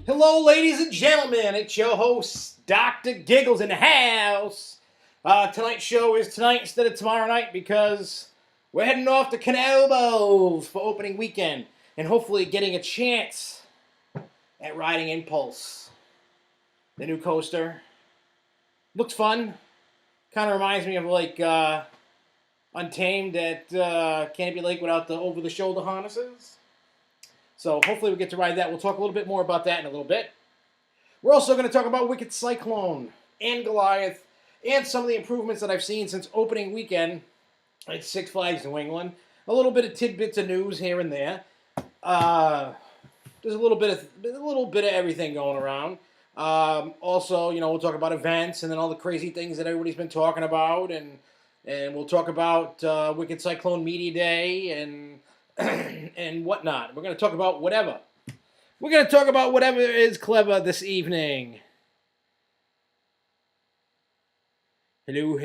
Hello, ladies and gentlemen. It's your host, Dr. Giggles, in the house. Tonight's show is tonight instead of tomorrow night because we're heading off to Knoebels for opening weekend and hopefully getting a chance at riding Impulse. The new coaster. Looks fun. Kind of reminds me of like Untamed at Canopy Lake without the over-the-shoulder harnesses. So hopefully we get to ride that. We'll talk a little bit more about that in a little bit. We're also going to talk about Wicked Cyclone and Goliath and some of the improvements that I've seen since opening weekend at Six Flags New England. A little bit of tidbits of news here and there. There's a little bit of everything going around. Also, we'll talk about events and then all the crazy things that everybody's been talking about, and we'll talk about Wicked Cyclone Media Day and and whatnot. We're going to talk about whatever. We're going to talk about whatever is clever this evening. Hello.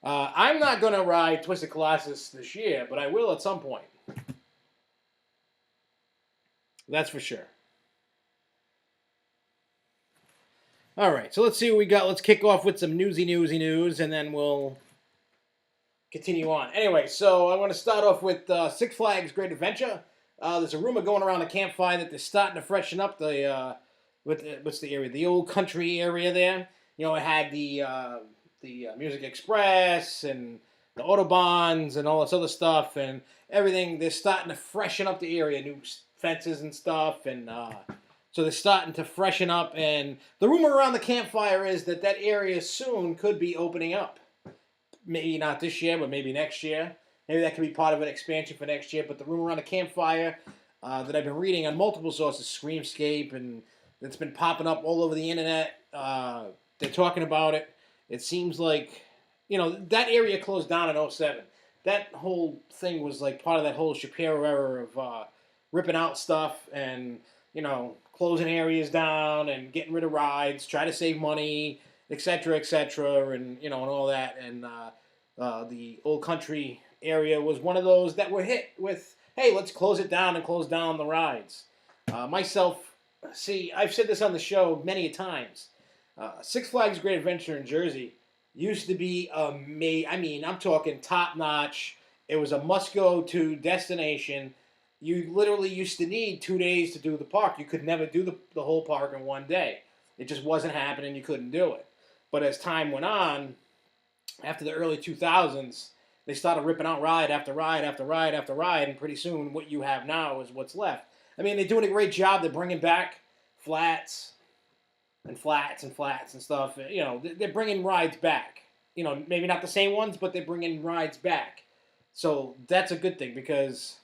I'm not going to ride Twisted Colossus this year, but I will at some point. That's for sure. All right, so let's see what we got. Let's kick off with some newsy news, and then we'll continue on. Anyway, so I want to start off with Six Flags Great Adventure. There's a rumor going around the campfire that they're starting to freshen up the what's the area? The old country area there. It had the Music Express and the Autobahns and all this other stuff and everything. They're starting to freshen up the area, new fences and stuff, and so they're starting to freshen up. And the rumor around the campfire is that area soon could be opening up. Maybe not this year, but maybe next year. Maybe that could be part of an expansion for next year. But the rumor around the campfire that I've been reading on multiple sources, Screamscape, and it's been popping up all over the internet. They're talking about it. It seems like, that area closed down in 2007. That whole thing was like part of that whole Shapiro era of ripping out stuff and, closing areas down and getting rid of rides, try to save money, etc., and and all that, and the old country area was one of those that were hit with, hey, let's close it down and close down the rides. Myself, I've said this on the show many times. Six Flags Great Adventure in Jersey used to be I'm talking top notch. It was a must-go-to destination. You literally used to need 2 days to do the park. You could never do the whole park in one day. It just wasn't happening. You couldn't do it. But as time went on, after the early 2000s, they started ripping out ride after ride after ride after ride, and pretty soon what you have now is what's left. I mean, they're doing a great job. They're bringing back flats and stuff. They're bringing rides back. Maybe not the same ones, but they're bringing rides back. So that's a good thing because,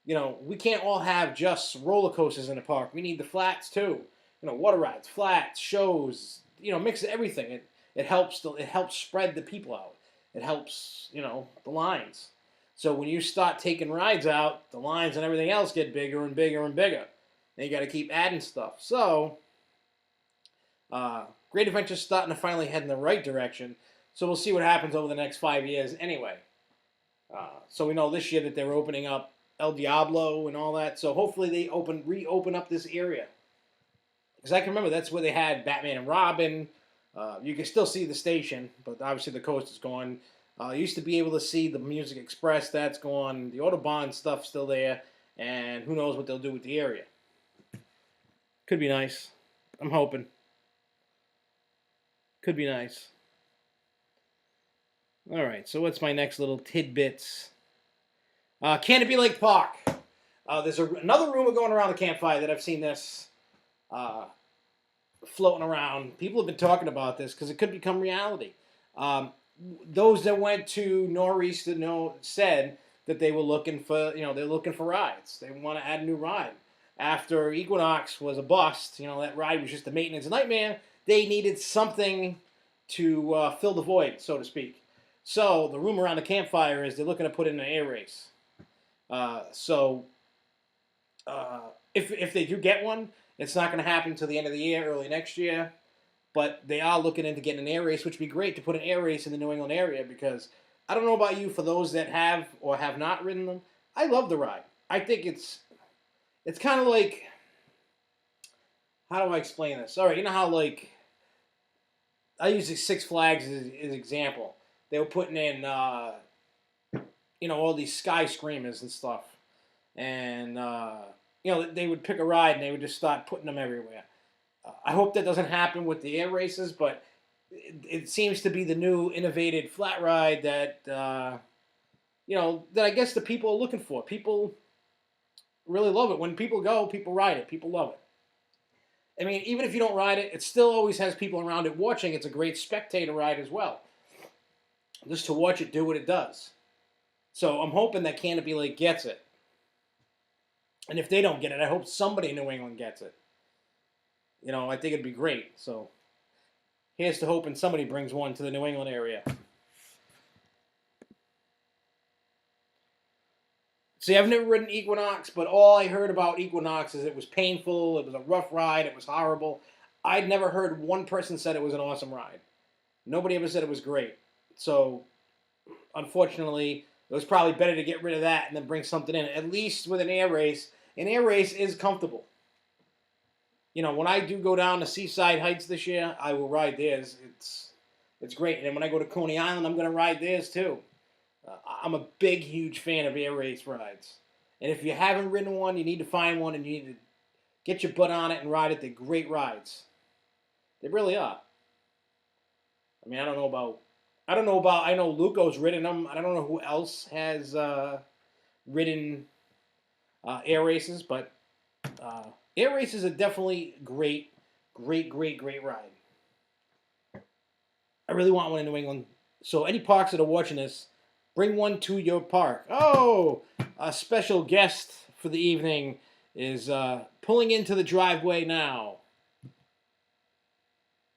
we can't all have just roller coasters in the park. We need the flats too. Water rides, flats, shows, mix everything. It helps spread the people out. It helps, the lines. So when you start taking rides out, the lines and everything else get bigger and bigger and bigger. And you got to keep adding stuff. So, Great Adventure's starting to finally head in the right direction. So we'll see what happens over the next 5 years anyway. So we know this year that they're opening up El Diablo and all that. So hopefully they reopen up this area. Because I can remember that's where they had Batman and Robin. You can still see the station, but obviously the coast is gone. You used to be able to see the Music Express. That's gone. The Autobahn stuff's still there. And who knows what they'll do with the area. Could be nice. I'm hoping. Could be nice. All right, so what's my next little tidbits? Canopy Lake Park. There's another rumor going around the campfire that I've seen this floating around. People have been talking about this because it could become reality. Those that went to Northeast said that they were looking for, they're looking for rides. They want to add a new ride. After Equinox was a bust, that ride was just a maintenance nightmare. They needed something to fill the void, so to speak. So the rumor around the campfire is they're looking to put in an air race. If they do get one, it's not going to happen until the end of the year, early next year. But they are looking into getting an air race, which would be great to put an air race in the New England area because I don't know about you, for those that have or have not ridden them, I love the ride. I think it's kind of like, how do I explain this? All right, you know how like I use the Six Flags as an example. They were putting in all these sky screamers and stuff, and they would pick a ride and they would just start putting them everywhere. I hope that doesn't happen with the air races, but it seems to be the new innovated flat ride that that I guess the people are looking for. People really love it. When people go, people ride it. People love it. I mean, even if you don't ride it, it still always has people around it watching. It's a great spectator ride as well, just to watch it do what it does. So I'm hoping that Canopy Lake gets it. And if they don't get it, I hope somebody in New England gets it. I think it'd be great. So here's to hoping somebody brings one to the New England area. See, I've never ridden Equinox, but all I heard about Equinox is it was painful, it was a rough ride, it was horrible. I'd never heard one person said it was an awesome ride. Nobody ever said it was great. So, unfortunately, it was probably better to get rid of that and then bring something in. At least with an air race is comfortable. When I do go down to Seaside Heights this year, I will ride theirs. It's great. And then when I go to Coney Island, I'm going to ride theirs too. I'm a big, huge fan of air race rides. And if you haven't ridden one, you need to find one and you need to get your butt on it and ride it. They're great rides. They really are. I mean, I know Luco's ridden them. I don't know who else has ridden air races, but air races are definitely great ride. I really want one in New England. So any parks that are watching this, bring one to your park. Oh, a special guest for the evening is pulling into the driveway now.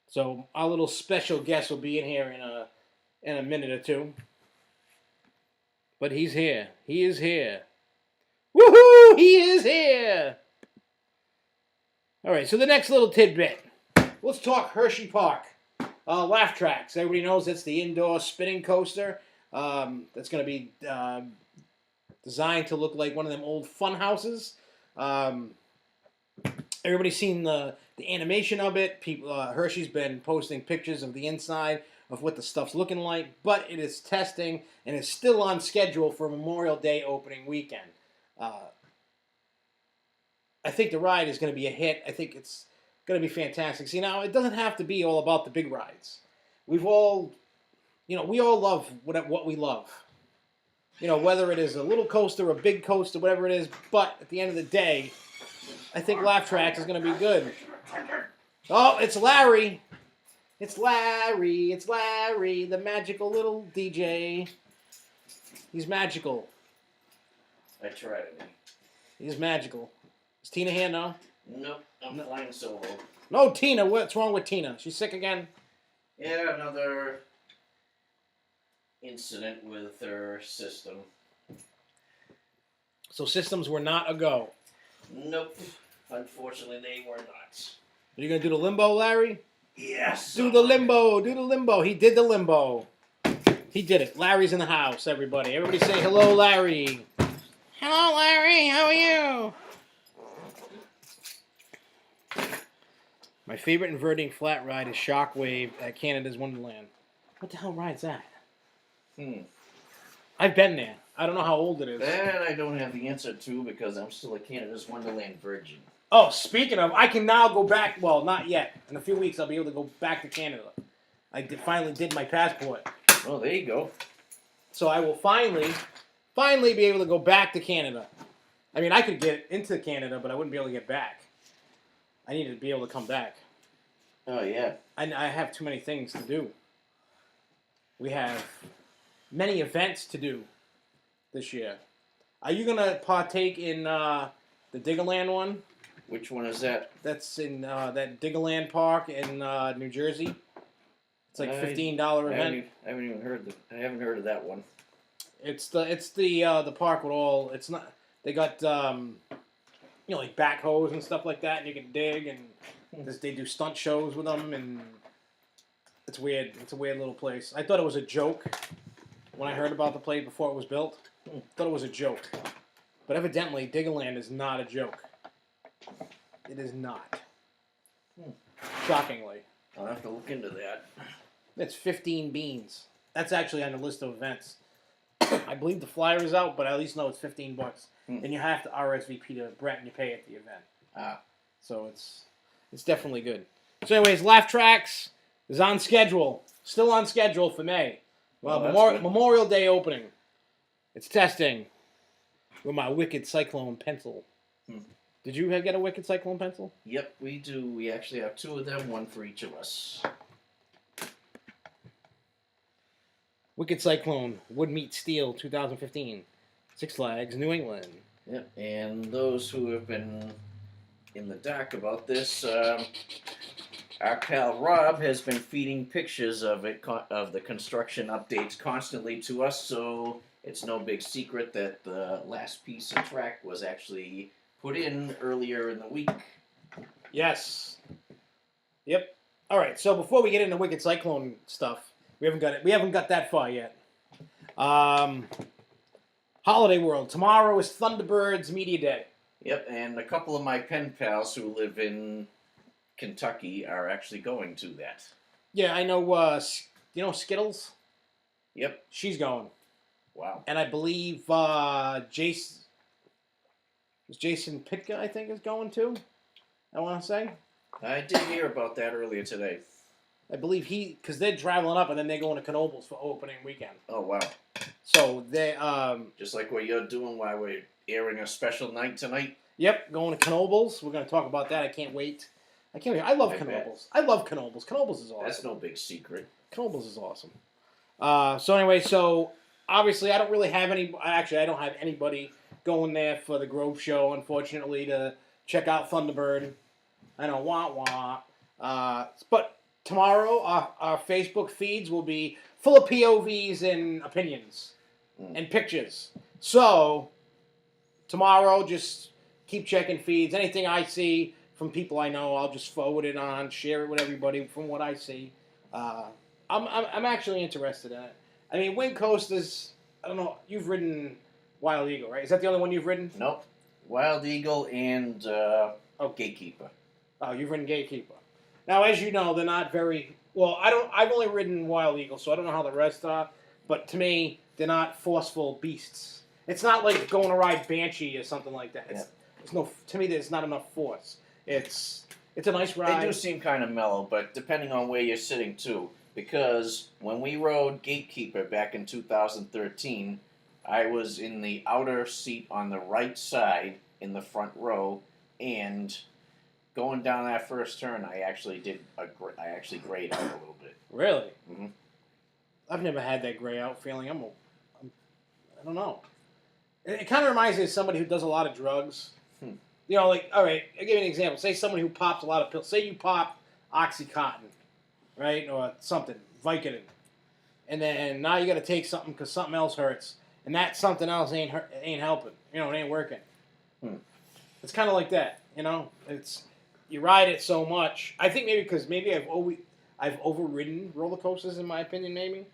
So our little special guest will be in here in a minute or two. But he's here. He is here. Woohoo! He is here! All right, so the next little tidbit. Let's talk Hershey Park. Laugh Tracks. Everybody knows it's the indoor spinning coaster. That's going to be designed to look like one of them old fun houses. Everybody's seen the animation of it. Hershey's been posting pictures of the inside of what the stuff's looking like, but it is testing and is still on schedule for Memorial Day opening weekend. I think the ride is going to be a hit. I think it's going to be fantastic. See, now it doesn't have to be all about the big rides. We all love what we love. Whether it is a little coaster, a big coaster, whatever it is. But at the end of the day, I think Laugh Track is going to be good. Oh, it's Larry. It's Larry. It's Larry, the magical little DJ. He's magical. I tried it. He's magical. Is Tina here now? Nope, I'm flying solo. No, Tina. What's wrong with Tina? She's sick again? Yeah, another incident with her system. So systems were not a go. Nope. Unfortunately, they were not. Are you going to do the limbo, Larry? Yes. Do the limbo. Do the limbo. He did the limbo. He did it. Larry's in the house, everybody. Everybody say hello, Larry. Hello, Larry. How are you? My favorite inverting flat ride is Shockwave at Canada's Wonderland. What the hell ride's that? I've been there. I don't know how old it is. That I don't have the answer to because I'm still a Canada's Wonderland virgin. Oh, speaking of, I can now go back. Well, not yet. In a few weeks, I'll be able to go back to Canada. I finally did my passport. Oh, there you go. So I will finally be able to go back to Canada. I mean, I could get into Canada, but I wouldn't be able to get back. I need to be able to come back. Oh, yeah. I have too many things to do. We have many events to do this year. Are you going to partake in the Diggerland one? Which one is that? That's in that Diggerland Park in New Jersey. It's like $15 event. I haven't heard of that one. It's the park with all. It's not. They got like backhoes and stuff like that, and you can dig, and they do stunt shows with them, and it's weird. It's a weird little place. I thought it was a joke when I heard about the place before it was built. Thought it was a joke. But evidently, Diggerland is not a joke. It is not. Shockingly. I'll have to look into that. It's 15 beans. That's actually on the list of events. I believe the flyer is out, but I at least know it's $15. And you have to RSVP to Brett and you pay at the event. So it's definitely good. So anyways, Laugh Tracks is on schedule. Still on schedule for May. Well, Memorial Day opening. It's testing with my Wicked Cyclone pencil. Did you get a Wicked Cyclone pencil? Yep, we do. We actually have 2 of them, 1 for each of us. Wicked Cyclone, Wood Meets Steel, 2015. Six Flags, New England. Yep, and those who have been in the dark about this, our pal Rob has been feeding pictures of it, of the construction updates constantly to us, so it's no big secret that the last piece of track was actually put in earlier in the week. Yes. Yep. All right. So before we get into Wicked Cyclone stuff, we haven't got that far yet. Holiday World. Tomorrow is Thunderbirds Media Day. Yep, and a couple of my pen pals who live in Kentucky are actually going to that. Yeah, I know. You know Skittles? Yep. She's going. Wow. And I believe Jason Pitka, I think, is going too. I want to say. I did hear about that earlier today. I believe because they're traveling up and then they're going to Knoebels for opening weekend. Oh, wow. So they just like what you're doing while we're airing a special night tonight. Yep, going to Knoebels. We're going to talk about that. I can't wait. I love Knoebels. I love Knoebels. Knoebels is awesome. That's no big secret. Knoebels is awesome. So anyway, obviously I don't really have I don't have anybody going there for the Grove Show, unfortunately, to check out Thunderbird. I know, but tomorrow our Facebook feeds will be full of POVs and opinions and pictures. So tomorrow, just keep checking feeds. Anything I see from people I know, I'll just forward it on, share it with everybody from what I see. I'm actually interested in it. I mean, Wind Coasters, I don't know, you've ridden Wild Eagle, right? Is that the only one you've ridden? Nope. Wild Eagle and Gatekeeper. Oh, you've ridden Gatekeeper. Now, as you know, they're not very well. I've only ridden Wild Eagle, so I don't know how the rest are. But to me, they're not forceful beasts. It's not like going to ride Banshee or something like that. To me, there's not enough force. It's a nice ride. They do seem kind of mellow, but depending on where you're sitting too. Because when we rode Gatekeeper back in 2013, I was in the outer seat on the right side in the front row, and going down that first turn, I actually grayed out a little bit. Really? Mm-hmm. I've never had that gray out feeling. I don't know. It kind of reminds me of somebody who does a lot of drugs. You know, like, all right, I'll give you an example. Say someone who pops a lot of pills. Say you pop Oxycontin, right, or something, Vicodin, and then now you got to take something because something else hurts, and that something else ain't helping. You know, it ain't working. It's kind of like that. You know, you ride it so much. I think maybe I've overridden roller coasters in my opinion. Maybe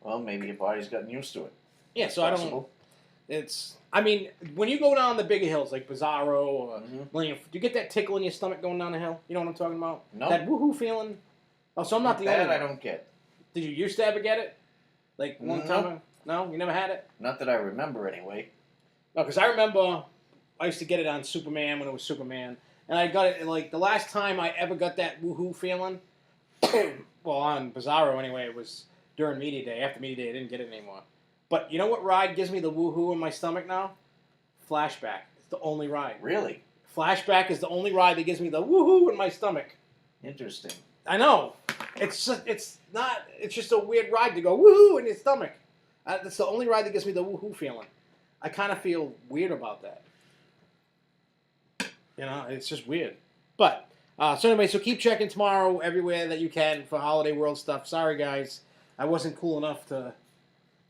Well, maybe your body's gotten used to it. Yeah, so possible. I mean, when you go down the bigger hills like Bizarro or Millennium, do you get that tickle in your stomach going down the hill? You know what I'm talking about? No. That woohoo feeling? Oh, so I'm not the only one. That I don't get. Did you used to ever get it? Like one time? No? You never had it? Not that I remember anyway. No, because I remember I used to get it on Superman when it was Superman. And I got it, like, the last time I ever got that woohoo feeling, well, on Bizarro anyway, it was during Media Day. After Media Day, I didn't get it anymore. But you know what ride gives me the woohoo in my stomach now? Flashback. It's the only ride. Really? Flashback is the only ride that gives me the woohoo in my stomach. Interesting. I know. It's just a weird ride to go woohoo in your stomach. That's the only ride that gives me the woohoo feeling. I kind of feel weird about that. You know, it's just weird. But, so anyway, so keep checking tomorrow everywhere that you can for Holiday World stuff. Sorry, guys. I wasn't cool enough to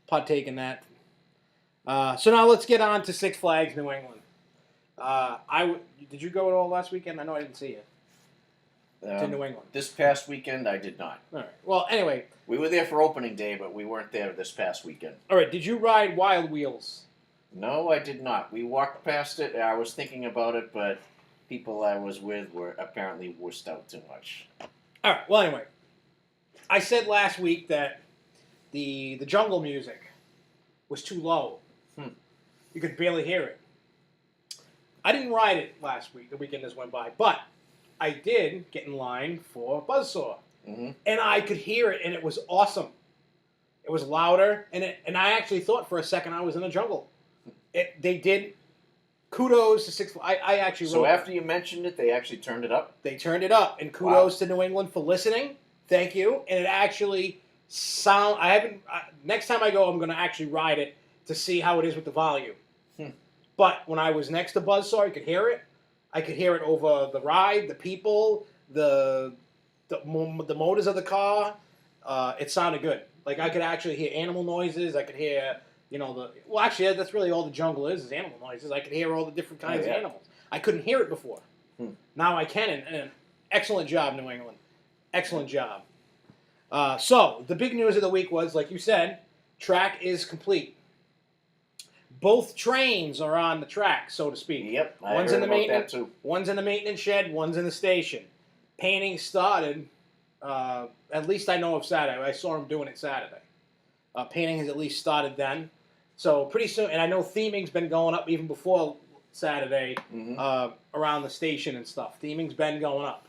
partake in that. So now let's get on to Six Flags New England. Did you go at all last weekend? I know I didn't see you. to New England? This past weekend, I did not. All right. Well, anyway. We were there for opening day, but we weren't there this past weekend. All right. Did you ride Wild Wheels? No, I did not. We walked past it. I was thinking about it, but people I was with were apparently wussed out too much. All right. Well, anyway, I said last week that the jungle music was too low. You could barely hear it. I didn't ride it last week. The weekend just went by, but I did get in line for Buzzsaw, and I could hear it, and it was awesome. It was louder, and I actually thought for a second I was in a jungle. They did. Kudos to Six Flags. I actually. So after you mentioned it, they actually turned it up. They turned it up, and kudos to New England for listening. Thank you. And it actually sound. I haven't. Next time I go, I'm going to actually ride it to see how it is with the volume. But when I was next to Buzzsaw, I could hear it. I could hear it over the ride, the people, the motors of the car. It sounded good. Like I could actually hear animal noises. I could hear, actually that's really all the jungle is animal noises. I could hear all the different kinds of animals. I couldn't hear it before. Now I can. And excellent job, New England. Excellent job. So the big news of the week was, like you said, track is complete. Both trains are on the track, so to speak. Yep, one's in the maintenance. One's in the maintenance shed. One's in the station. Painting started. At least I know of Saturday. I saw him doing it Saturday. Painting has at least started then. So pretty soon, and I know theming's been going up even before Saturday around the station and stuff. Theming's been going up.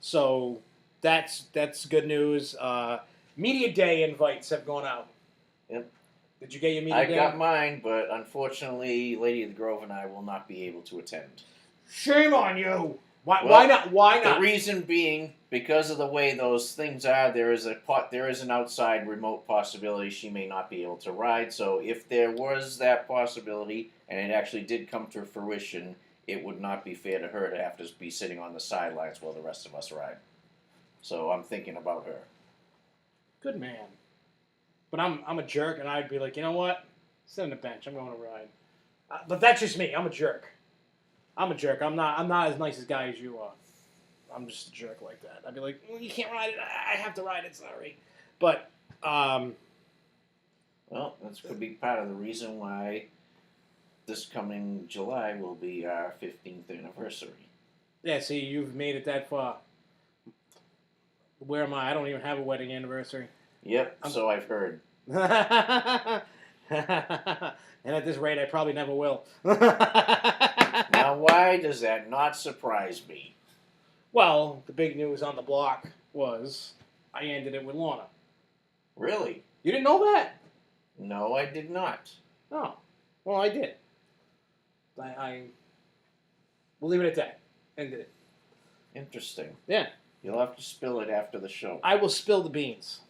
So that's good news. Media Day invites have gone out. Yep. Did you get your media day? I got mine, but unfortunately, Lady of the Grove and I will not be able to attend. Shame on you! Why not? Why not? The reason being, because of the way those things are, there is an outside remote possibility she may not be able to ride. So if there was that possibility, and it actually did come to fruition, it would not be fair to her to have to be sitting on the sidelines while the rest of us ride. So I'm thinking about her. Good man. But I'm a jerk, and I'd be like, you know what? Sit on the bench. I'm going to ride. But that's just me. I'm a jerk. I'm not as nice a guy as you are. I'm just a jerk like that. I'd be like, well, you can't ride it. I have to ride it. Sorry. But well, that could be part of the reason why this coming July will be our 15th anniversary. Yeah. See, you've made it that far. Where am I? I don't even have a wedding anniversary. Yep, so I've heard. And at this rate, I probably never will. Now, why does that not surprise me? Well, the big news on the block was I ended it with Lorna. Really? You didn't know that? No, I did not. Oh, well, I did. We'll leave it at that. Ended it. Interesting. Yeah. You'll have to spill it after the show. I will spill the beans.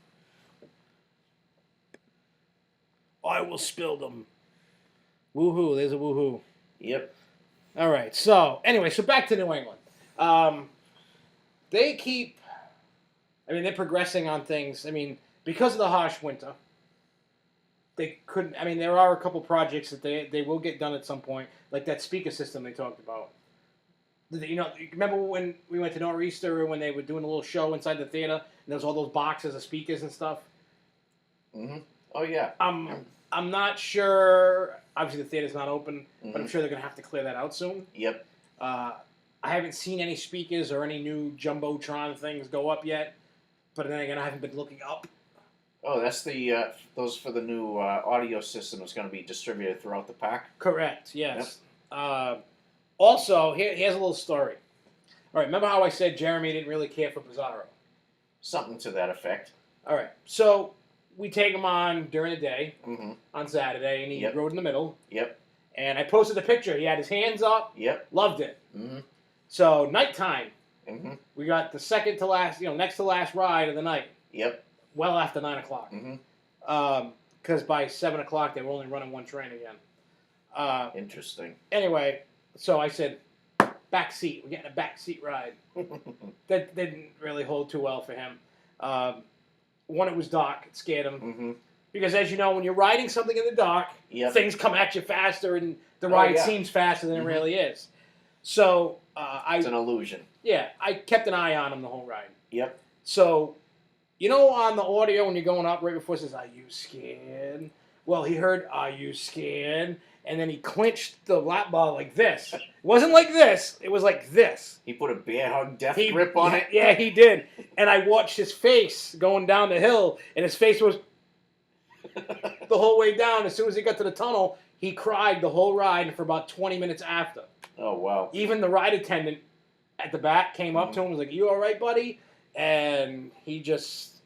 I will spill them. Woohoo, there's a woohoo. Yep. All right, so back to New England. They're progressing on things. Because of the harsh winter, they couldn't, there are a couple projects that they will get done at some point, like that speaker system they talked about. Remember when we went to Nor'easter when they were doing a little show inside the theater, and there was all those boxes of speakers and stuff? Mm-hmm. Oh, yeah. I'm not sure. Obviously, the theater's not open, but I'm sure they're going to have to clear that out soon. Yep. I haven't seen any speakers or any new Jumbotron things go up yet, but then again, I haven't been looking up. Oh, that's those for the new audio system that's going to be distributed throughout the park? Correct, yes. Yep. Also, here's a little story. All right, remember how I said Jeremy didn't really care for Bizarro? Something to that effect. All right, so we take him on during the day on Saturday, and he rode in the middle. Yep. And I posted a picture. He had his hands up. Yep. Loved it. So nighttime, we got the second to last, next to last ride of the night. Yep. Well after 9 o'clock. Because by 7 o'clock they were only running one train again. Interesting. Anyway, so I said, back seat. We're getting a back seat ride. That didn't really hold too well for him. One, it was dark. It scared him. Because as you know, when you're riding something in the dark, things come at you faster and the ride seems faster than it really is. So It's an illusion. I kept an eye on him the whole ride. Yep. So, on the audio when you're going up right before it says, "Are you scared?" Well, he heard, "Are you scared?" And then he clenched the lap bar like this. It wasn't like this. It was like this. He put a bear hug death grip on it. Yeah, he did. And I watched his face going down the hill, and his face was the whole way down. As soon as he got to the tunnel, he cried the whole ride for about 20 minutes after. Oh, wow. Even the ride attendant at the back came up to him and was like, "You all right, buddy?" And he just...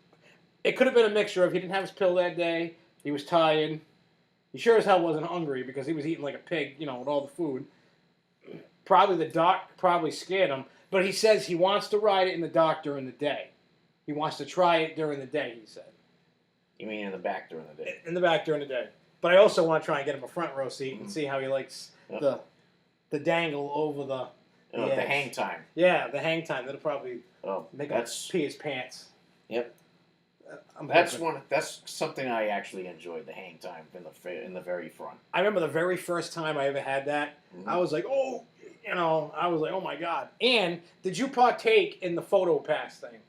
It could have been a mixture of he didn't have his pill that day, he was tired. He sure as hell wasn't hungry because he was eating like a pig, with all the food. Probably the doc scared him. But he says he wants to ride it in the dock during the day. He wants to try it during the day, he said. You mean in the back during the day? In the back during the day. But I also want to try and get him a front row seat and see how he likes the dangle over the hang time. Yeah, the hang time. That'll probably make him pee his pants. Yep. That's something I actually enjoyed, the hang time in the very front. I remember the very first time I ever had that. Mm-hmm. I was like, oh my God. And did you partake in the photo pass thing?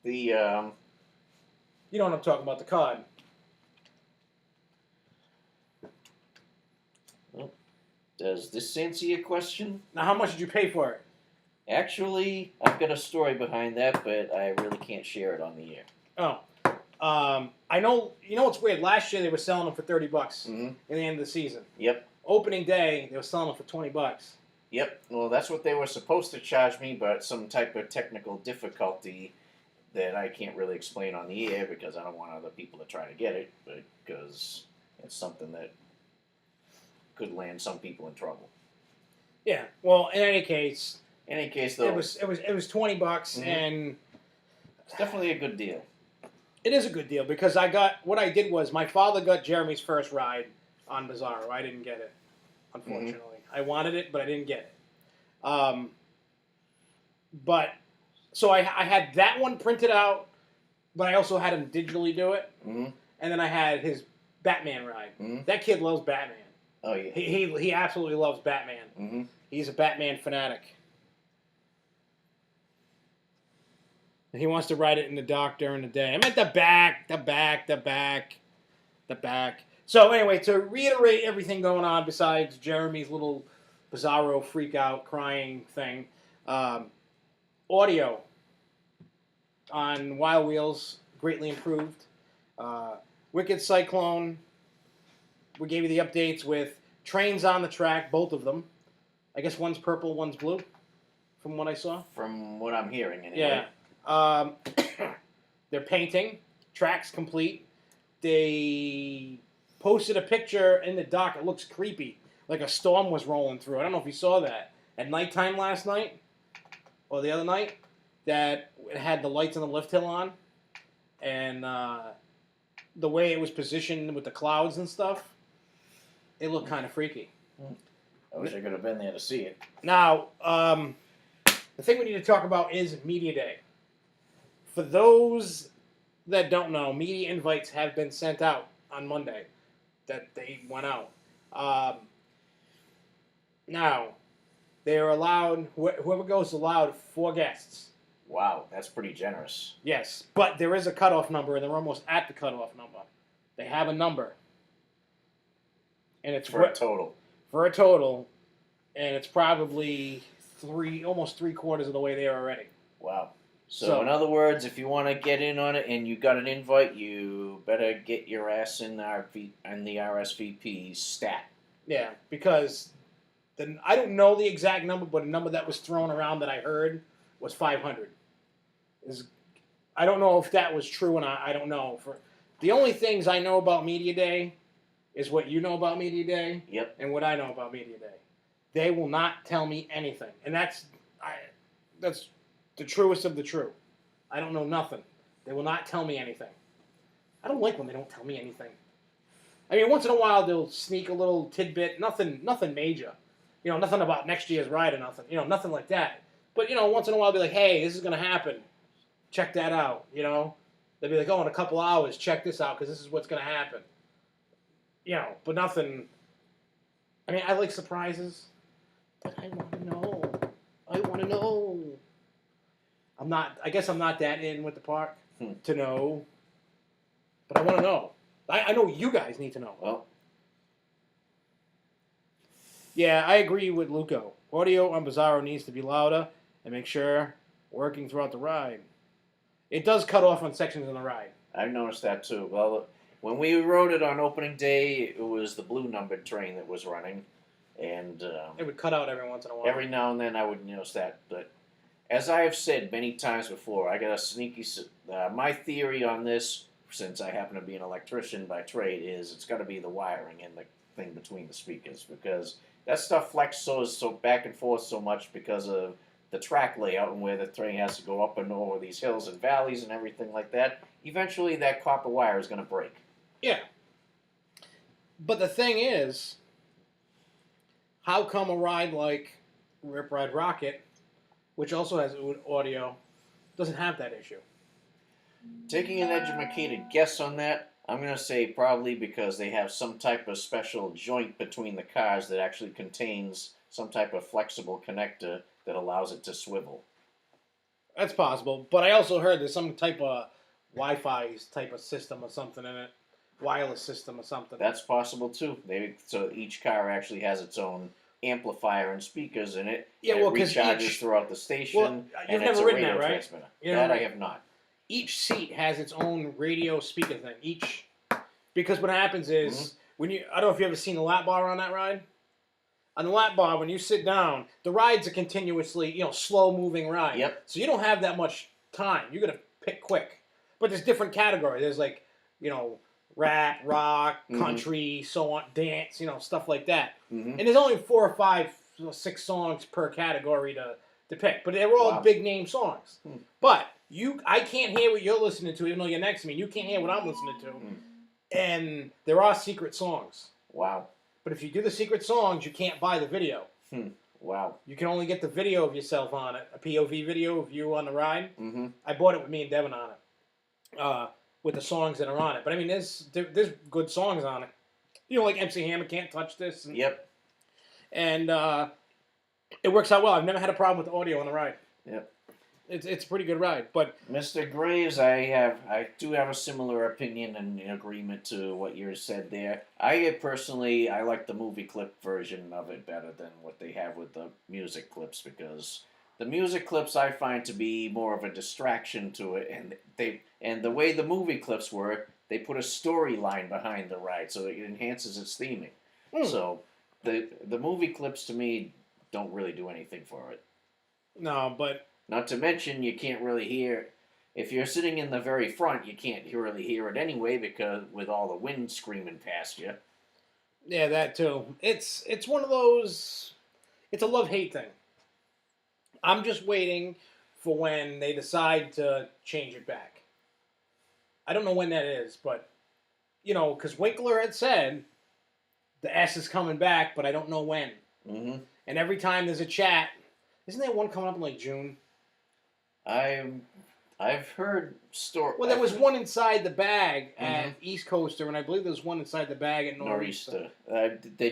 You know what I'm talking about, the card. Well, does this answer your question? Now, how much did you pay for it? Actually, I've got a story behind that, but I really can't share it on the air. Oh. I know, what's weird? Last year they were selling them for $30 in the end of the season. Yep. Opening day, they were selling them for $20. Yep. Well, that's what they were supposed to charge me, but some type of technical difficulty that I can't really explain on the air because I don't want other people to try to get it, because it's something that could land some people in trouble. Yeah. Well, in any case, though, it was $20, and it's definitely a good deal. It is a good deal because what I did was my father got Jeremy's first ride on Bizarro. I didn't get it, unfortunately. I wanted it, but I didn't get it. So I had that one printed out, but I also had him digitally do it. And then I had his Batman ride. That kid loves Batman. Oh yeah. He absolutely loves Batman. He's a Batman fanatic. He wants to ride it in the dock during the day. I'm at the back. So anyway, to reiterate everything going on besides Jeremy's little Bizarro freak out crying thing, audio on Wild Wheels greatly improved. Wicked Cyclone, we gave you the updates with trains on the track, both of them. I guess one's purple, one's blue, from what I saw. From what I'm hearing, anyway. Yeah. They're painting. Track's complete. They posted a picture in the dock. It looks creepy. Like a storm was rolling through. I don't know if you saw that. At nighttime last night, or the other night, that it had the lights on the lift hill on. And the way it was positioned with the clouds and stuff, it looked kind of freaky. I wish I could have been there to see it. Now, the thing we need to talk about is Media Day. For those that don't know, media invites have been sent out on Monday. That they went out. Now, they are allowed, whoever goes is allowed 4 guests. Wow, that's pretty generous. Yes, but there is a cutoff number, and they're almost at the cutoff number. They have a number. And it's for a total. For a total, and it's probably almost 3/4 of the way there already. Wow. So in other words, if you want to get in on it and you got an invite, you better get your ass in the RSVP stat. Yeah, because I don't know the exact number, but a number that was thrown around that I heard was 500. I don't know if that was true, and I don't know. The only things I know about Media Day is what you know about Media Day, yep, and what I know about Media Day. They will not tell me anything, and that's the truest of the true. I don't know nothing. They will not tell me anything. I don't like when they don't tell me anything. I mean, once in a while they'll sneak a little tidbit, nothing major. Nothing about next year's ride or nothing. Nothing like that. But, once in a while they'll be like, hey, this is going to happen. Check that out, They'll be like, oh, in a couple hours, check this out because this is what's going to happen. But nothing. I mean, I like surprises. But I want to know. I want to know. I'm not. I guess I'm not that in with the park to know. But I want to know. I know you guys need to know. Well, yeah, I agree with Luco. Audio on Bizarro needs to be louder and make sure working throughout the ride. It does cut off on sections in the ride. I've noticed that too. Well, when we rode it on opening day, it was the blue numbered train that was running, and It would cut out every once in a while. every now and then I would notice that. But as I have said many times before, I got a sneaky. My theory on this, since I happen to be an electrician by trade, is it's got to be the wiring and the thing between the speakers, because that stuff flexes so back and forth so much because of the track layout and where the train has to go up and over these hills and valleys and everything like that. Eventually, that copper wire is going to break. Yeah. But the thing is, how come a ride like Rip Ride Rocket, which also has audio, doesn't have that issue? Taking an educated guess on that, I'm going to say probably because they have some type of special joint between the cars that actually contains some type of flexible connector that allows it to swivel. That's possible. But I also heard there's some type of Wi-Fi type of system or something in it. Wireless system or something. That's possible too. So each car actually has its own amplifier and speakers in it. Yeah, and well, it 'cause recharges each- throughout the station. Well, you've and never it's a ridden radio that, right? transmitter. You That know, I have not. Each seat has its own radio speaker thing. Because what happens is when you, I don't know if you ever seen the lap bar on that ride. On the lap bar, when you sit down, the ride's a continuously, slow moving ride. Yep. So you don't have that much time. You got to pick quick. But there's different categories. There's like, rap, rock, country, so on, dance, stuff like that. And there's only 4 or 5, 6 songs per category to pick. But they're all big name songs. But I can't hear what you're listening to, even though you're next to me. You can't hear what I'm listening to. And there are secret songs. Wow. But if you do the secret songs, you can't buy the video. Wow. You can only get the video of yourself on it, a POV video of you on the ride. Mm-hmm. I bought it with me and Devin on it, with the songs that are on it. But I mean, there's good songs on it. Like MC Hammer, Can't Touch This. Yep. And it works out well. I've never had a problem with the audio on the ride. Yep. It's a pretty good ride. But Mr. Graves, I do have a similar opinion and agreement to what you said there. I like the movie clip version of it better than what they have with the music clips, because the music clips I find to be more of a distraction to it, and the way the movie clips work, they put a storyline behind the ride, so it enhances its theming. So the movie clips to me don't really do anything for it. no, but Not to mention, you can't really hear. If you're sitting in the very front, you can't really hear it anyway, because with all the wind screaming past you. yeah, that too. It's one of those. It's a love-hate thing. I'm just waiting for when they decide to change it back. I don't know when that is, but because Winkler had said the S is coming back, but I don't know when. Mm-hmm. And every time there's a chat, isn't there one coming up in like June? I've heard stories. Well, there was one inside the bag at East Coaster, and I believe there was one inside the bag at Nor'easter. They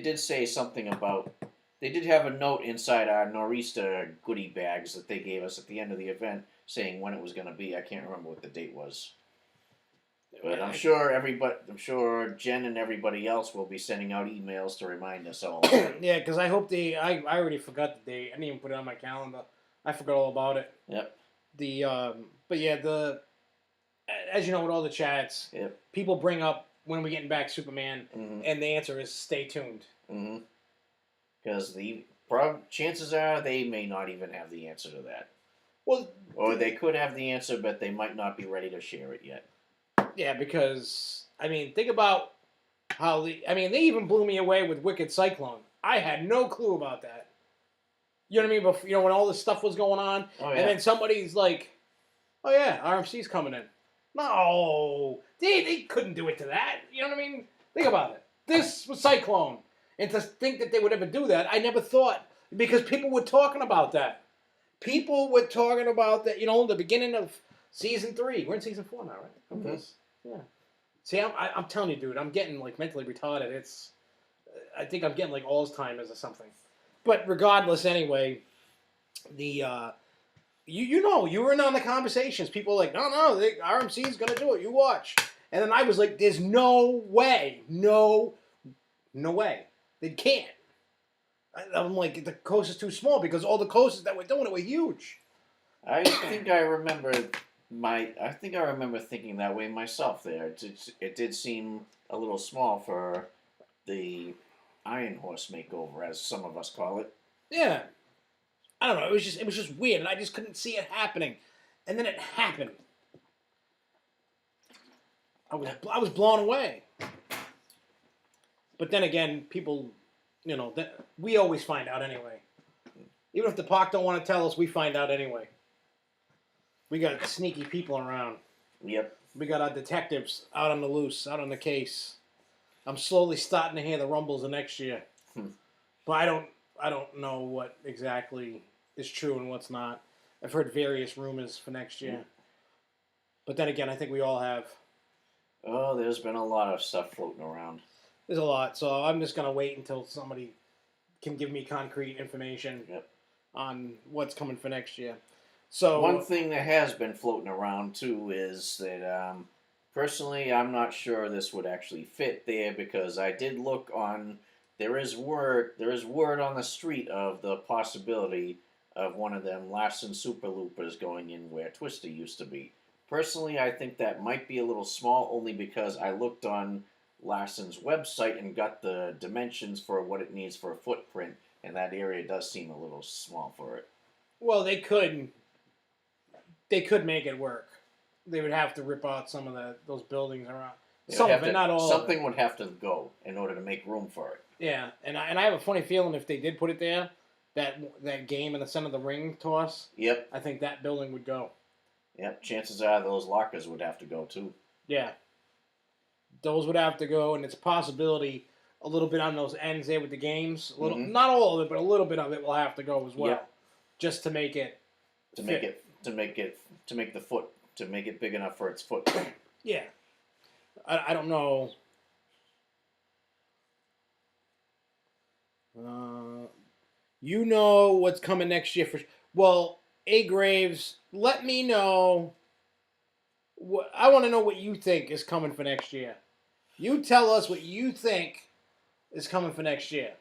did say something about. They did have a note inside our Nor'easter goodie bags that they gave us at the end of the event, saying when it was going to be. I can't remember what the date was. But I'm sure Jen and everybody else will be sending out emails to remind us all. Yeah, because I hope I already forgot the date. I didn't even put it on my calendar. I forgot all about it. Yep. But yeah, as you know, with all the chats, people bring up when we're getting back Superman, and the answer is stay tuned. Because chances are they may not even have the answer to that. Well, or they could have the answer, but they might not be ready to share it yet. Yeah, because think about how they even blew me away with Wicked Cyclone. I had no clue about that. You know what I mean? Before, when all this stuff was going on, and then somebody's like, "Oh yeah, RMC's coming in." No, they couldn't do it to that. You know what I mean? Think about it. This was Cyclone, and to think that they would ever do that, I never thought, because people were talking about that. People were talking about that. The beginning of season 3. We're in season 4 now, right? Yeah. See, I'm telling you, dude, I'm getting like mentally retarded. I think I'm getting like Alzheimer's or something. But regardless, anyway, the you were in on the conversations. People were like, no, RMC is gonna do it. You watch. And then I was like, there's no way, no way, they can't. I'm like, the coast is too small because all the coasts that were doing it were huge. I think I remember thinking that way myself. There, it did seem a little small for the Iron Horse makeover, as some of us call it. Yeah, I don't know. It was just weird, and I just couldn't see it happening. And then it happened. I was blown away. But then again, people, we always find out anyway. Even if the park don't want to tell us, we find out anyway. We got sneaky people around. Yep. We got our detectives out on the loose, out on the case. I'm slowly starting to hear the rumbles of next year. But I don't know what exactly is true and what's not. I've heard various rumors for next year. But then again, I think we all have. Oh, there's been a lot of stuff floating around. There's a lot, so I'm just going to wait until somebody can give me concrete information on what's coming for next year. So one thing that has been floating around too is that personally, I'm not sure this would actually fit there because I did look on. There is word on the street of the possibility of one of them Larson Super Loopers going in where Twister used to be. Personally, I think that might be a little small, only because I looked on Larson's website and got the dimensions for what it needs for a footprint, and that area does seem a little small for it. Well, they could make it work. They would have to rip out some of those buildings around. Some of it, not all. Something would have to go in order to make room for it. Yeah, and I have a funny feeling if they did put it there, that game in the center of the ring toss. Yep. I think that building would go. Yep. Chances are those lockers would have to go too. Yeah. Those would have to go, and it's a possibility a little bit on those ends there with the games. A little, not all of it, but a little bit of it will have to go as well, just to make it make it big enough for its footprint. Yeah, I don't know. You know what's coming next year for? Well, A. Graves, let me know. I want to know what you think is coming for next year. You tell us what you think is coming for next year.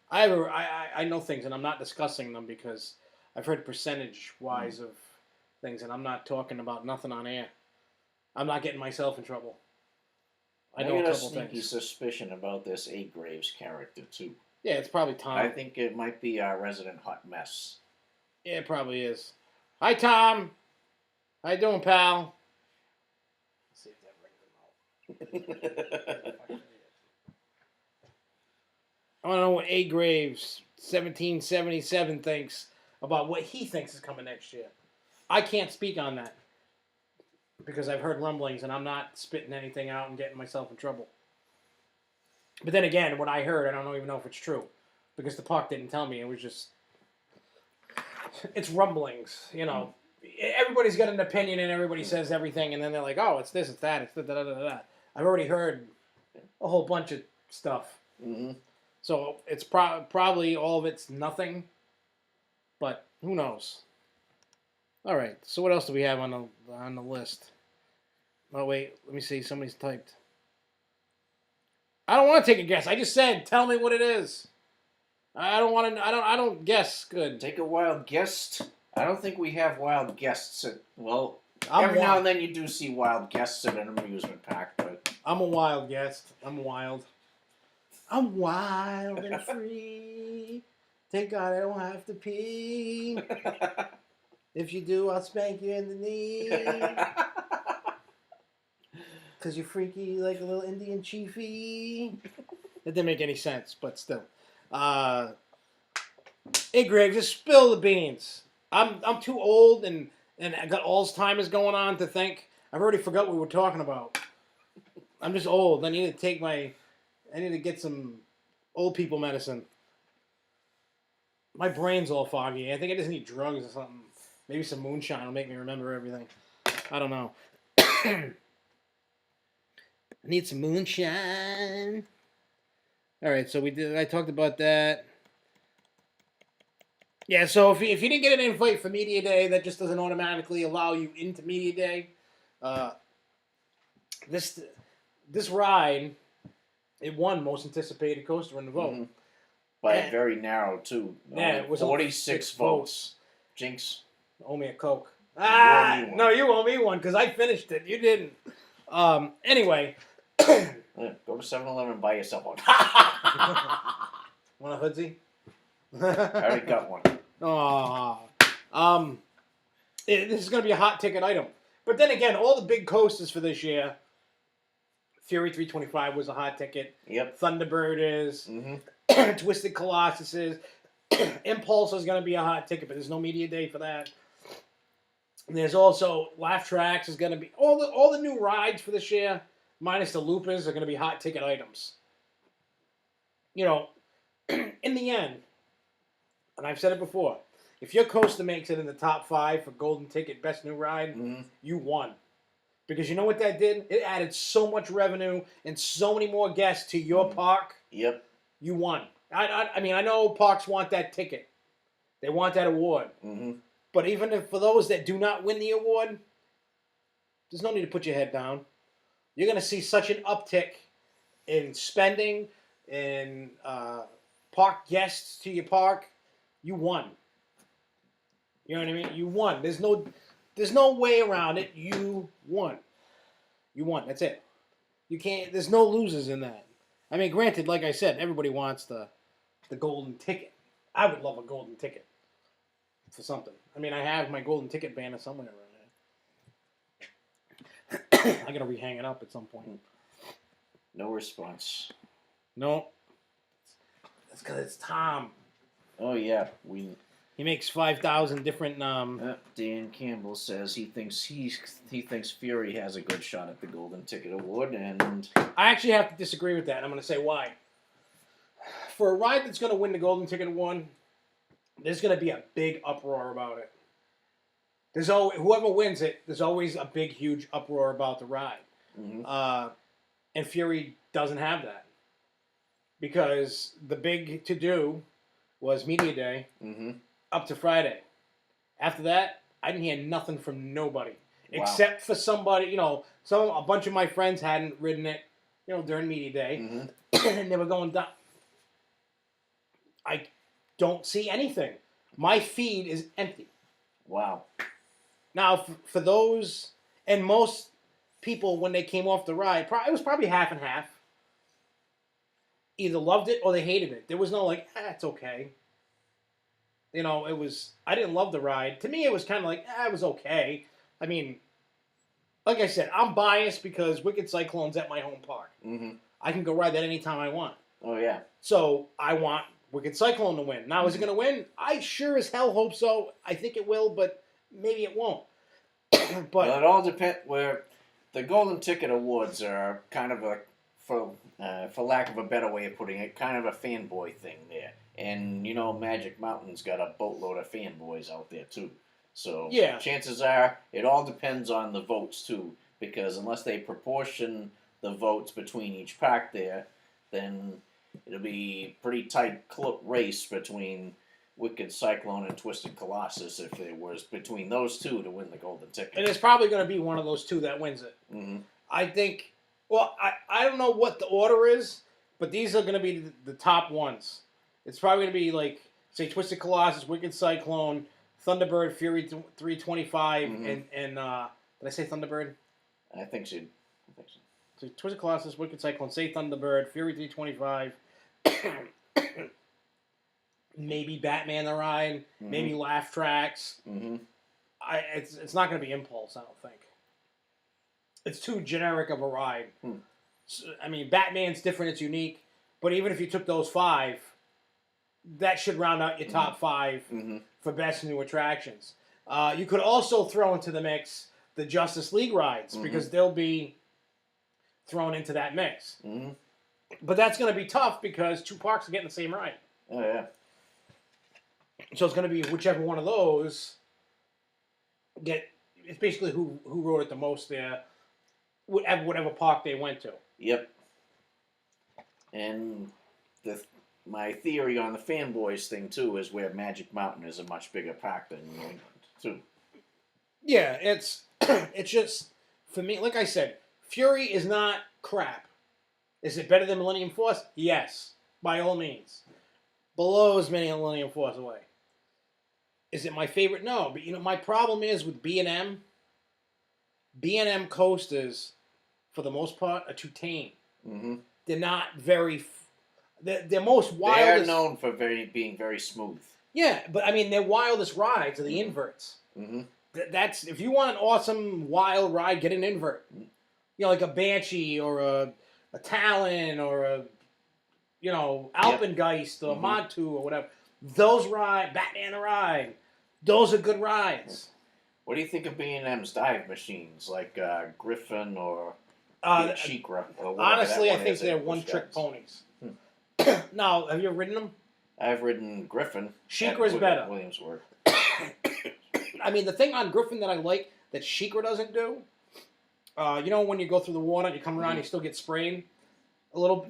I know things, and I'm not discussing them because I've heard percentage-wise of things, and I'm not talking about nothing on air. I'm not getting myself in trouble. I know a couple things. I got a sneaky suspicion about this A. Graves character, too. Yeah, it's probably Tom. I think it might be our resident hot mess. Yeah, it probably is. Hi, Tom. How you doing, pal? Let's see if that rings him out. I want to know what A. Graves 1777 thinks about what he thinks is coming next year. I can't speak on that because I've heard rumblings and I'm not spitting anything out and getting myself in trouble. But then again, what I heard, I don't even know if it's true because the puck didn't tell me. It was just, it's rumblings, you know. Everybody's got an opinion and everybody says everything and then they're like, oh, it's this, it's that, it's da da da da. I've already heard a whole bunch of stuff. Mm-hmm. So it's probably all of it's nothing, but who knows? All right. So what else do we have on the list? Oh wait, let me see. Somebody's typed. I don't want to take a guess. I just said, tell me what it is. I don't want to. I don't guess. Good. Take a wild guess. I don't think we have wild guests. Every now and then you do see wild guests at an amusement park, but I'm a wild guest. I'm wild and free. Thank God I don't have to pee. If you do, I'll spank you in the knee. Because you're freaky like a little Indian chiefy. That didn't make any sense, but still. Hey, Greg, just spill the beans. I'm too old and I got Alzheimer's going on to think. I've already forgot what we were talking about. I'm just old. I need to get some old people medicine. My brain's all foggy. I think I just need drugs or something. Maybe some moonshine will make me remember everything. I don't know. I need some moonshine. All right, so we did. I talked about that. Yeah, so if you didn't get an invite for Media Day, that just doesn't automatically allow you into Media Day. Uh, this this ride, it won most anticipated coaster in the vote. Mm-hmm. By And, a very narrow, too. yeah, it was 46 votes. Jinx. Owe me a Coke. You owe me one. No, you owe me one because I finished it. You didn't. Anyway. Go to 7-Eleven and buy yourself one. Want a hoodie? I already got one. Aww. This is going to be a hot ticket item. But then again, all the big coasters for this year, Fury 325 was a hot ticket. Yep. Thunderbird is. Mm-hmm. Twisted Colossus is. Impulse is going to be a hot ticket, but there's no Media Day for that. And there's also Laugh Tracks is going to be all the new rides for this year, minus the Loopers, are going to be hot ticket items. You know, in the end, and I've said it before, if your coaster makes it in the top 5 for Golden Ticket Best New Ride, you won. Because you know what that did? It added so much revenue and so many more guests to your park. Yep. You won. I mean, I know parks want that ticket. They want that award. Mm-hmm. But even if for those that do not win the award, there's no need to put your head down. You're going to see such an uptick in spending, in park guests to your park. You won. You know what I mean? You won. There's no way around it. You won. You won. That's it. You can't. There's no losers in that. I mean, granted, like I said, everybody wants the golden ticket. I would love a golden ticket for something. I mean, I have my golden ticket banner somewhere around here. I gotta rehang it up at some point. No response. No. That's because it's Tom. Oh yeah, He makes 5,000 different. Dan Campbell says he thinks Fury has a good shot at the Golden Ticket Award, and I actually have to disagree with that. And I'm going to say why. For a ride that's going to win the Golden Ticket Award, there's going to be a big uproar about it. Whoever wins it, there's always a big, huge uproar about the ride. Mm-hmm. And Fury doesn't have that because the big to-do was Media Day. Mm-hmm. Up to Friday. After that, I didn't hear nothing from nobody. Wow. Except for somebody, a bunch of my friends hadn't ridden it, during Media Day. Mm-hmm. And they were going down. I don't see anything. My feed is empty. Wow. Now, for those, and most people, when they came off the ride, it was probably half and half. Either loved it or they hated it. There was no it's okay. It was, I didn't love the ride. To me, it was kind of it was okay. I mean, like I said, I'm biased because Wicked Cyclone's at my home park. Mm-hmm. I can go ride that anytime I want. Oh, yeah. So, I want Wicked Cyclone to win. Now, is it going to win? I sure as hell hope so. I think it will, but maybe it won't. But well, it all depends. Where the Golden Ticket Awards are kind of for lack of a better way of putting it, kind of a fanboy thing there. And, Magic Mountain's got a boatload of fanboys out there, too. So, yeah. Chances are, it all depends on the votes, too. Because unless they proportion the votes between each park there, then it'll be a pretty tight race between Wicked Cyclone and Twisted Colossus if it was between those two to win the Golden Ticket. And it's probably going to be one of those two that wins it. Mm-hmm. I think, I don't know what the order is, but these are going to be the top ones. It's probably going to be say Twisted Colossus, Wicked Cyclone, Thunderbird, Fury 325, mm-hmm. and did I say Thunderbird? I think so. So Twisted Colossus, Wicked Cyclone, say Thunderbird, Fury 325, maybe Batman the Ride, mm-hmm. maybe Laugh Tracks. Mm-hmm. It's not going to be Impulse, I don't think. It's too generic of a ride. So, I mean, Batman's different, it's unique, but even if you took those 5, that should round out your top 5 mm-hmm. for best new attractions. You could also throw into the mix the Justice League rides mm-hmm. because they'll be thrown into that mix. Mm-hmm. But that's going to be tough because 2 parks are getting the same ride. Oh, yeah. So it's going to be whichever one of those it's basically who rode it the most there, whatever park they went to. Yep. And the my theory on the fanboys thing too is where Magic Mountain is a much bigger park than New England too. Yeah, it's it's just for me. Like I said, Fury is not crap. Is it better than Millennium Force? Yes, by all means. Blows Millennium Force away. Is it my favorite? No, but my problem is with B&M. B&M coasters, for the most part, are too tame. Mm-hmm. They're not very. They're most They wildest. are known for being very smooth. Yeah, but I mean, their wildest rides are the inverts. Mm-hmm. That's if you want an awesome wild ride, get an invert. Like a Banshee or a Talon or a Alpengeist or Montu or whatever. Those ride Batman the Ride. Those are good rides. What do you think of B&M's dive machines like Griffin or Sheikra? Honestly, I think they're one-trick ponies. Now, have you ever ridden them? I've ridden Griffin. Sheikra is better. Williamsburg. I mean, the thing on Griffin that I like that Sheikra doesn't do, when you go through the water and you come around, you still get sprayed a little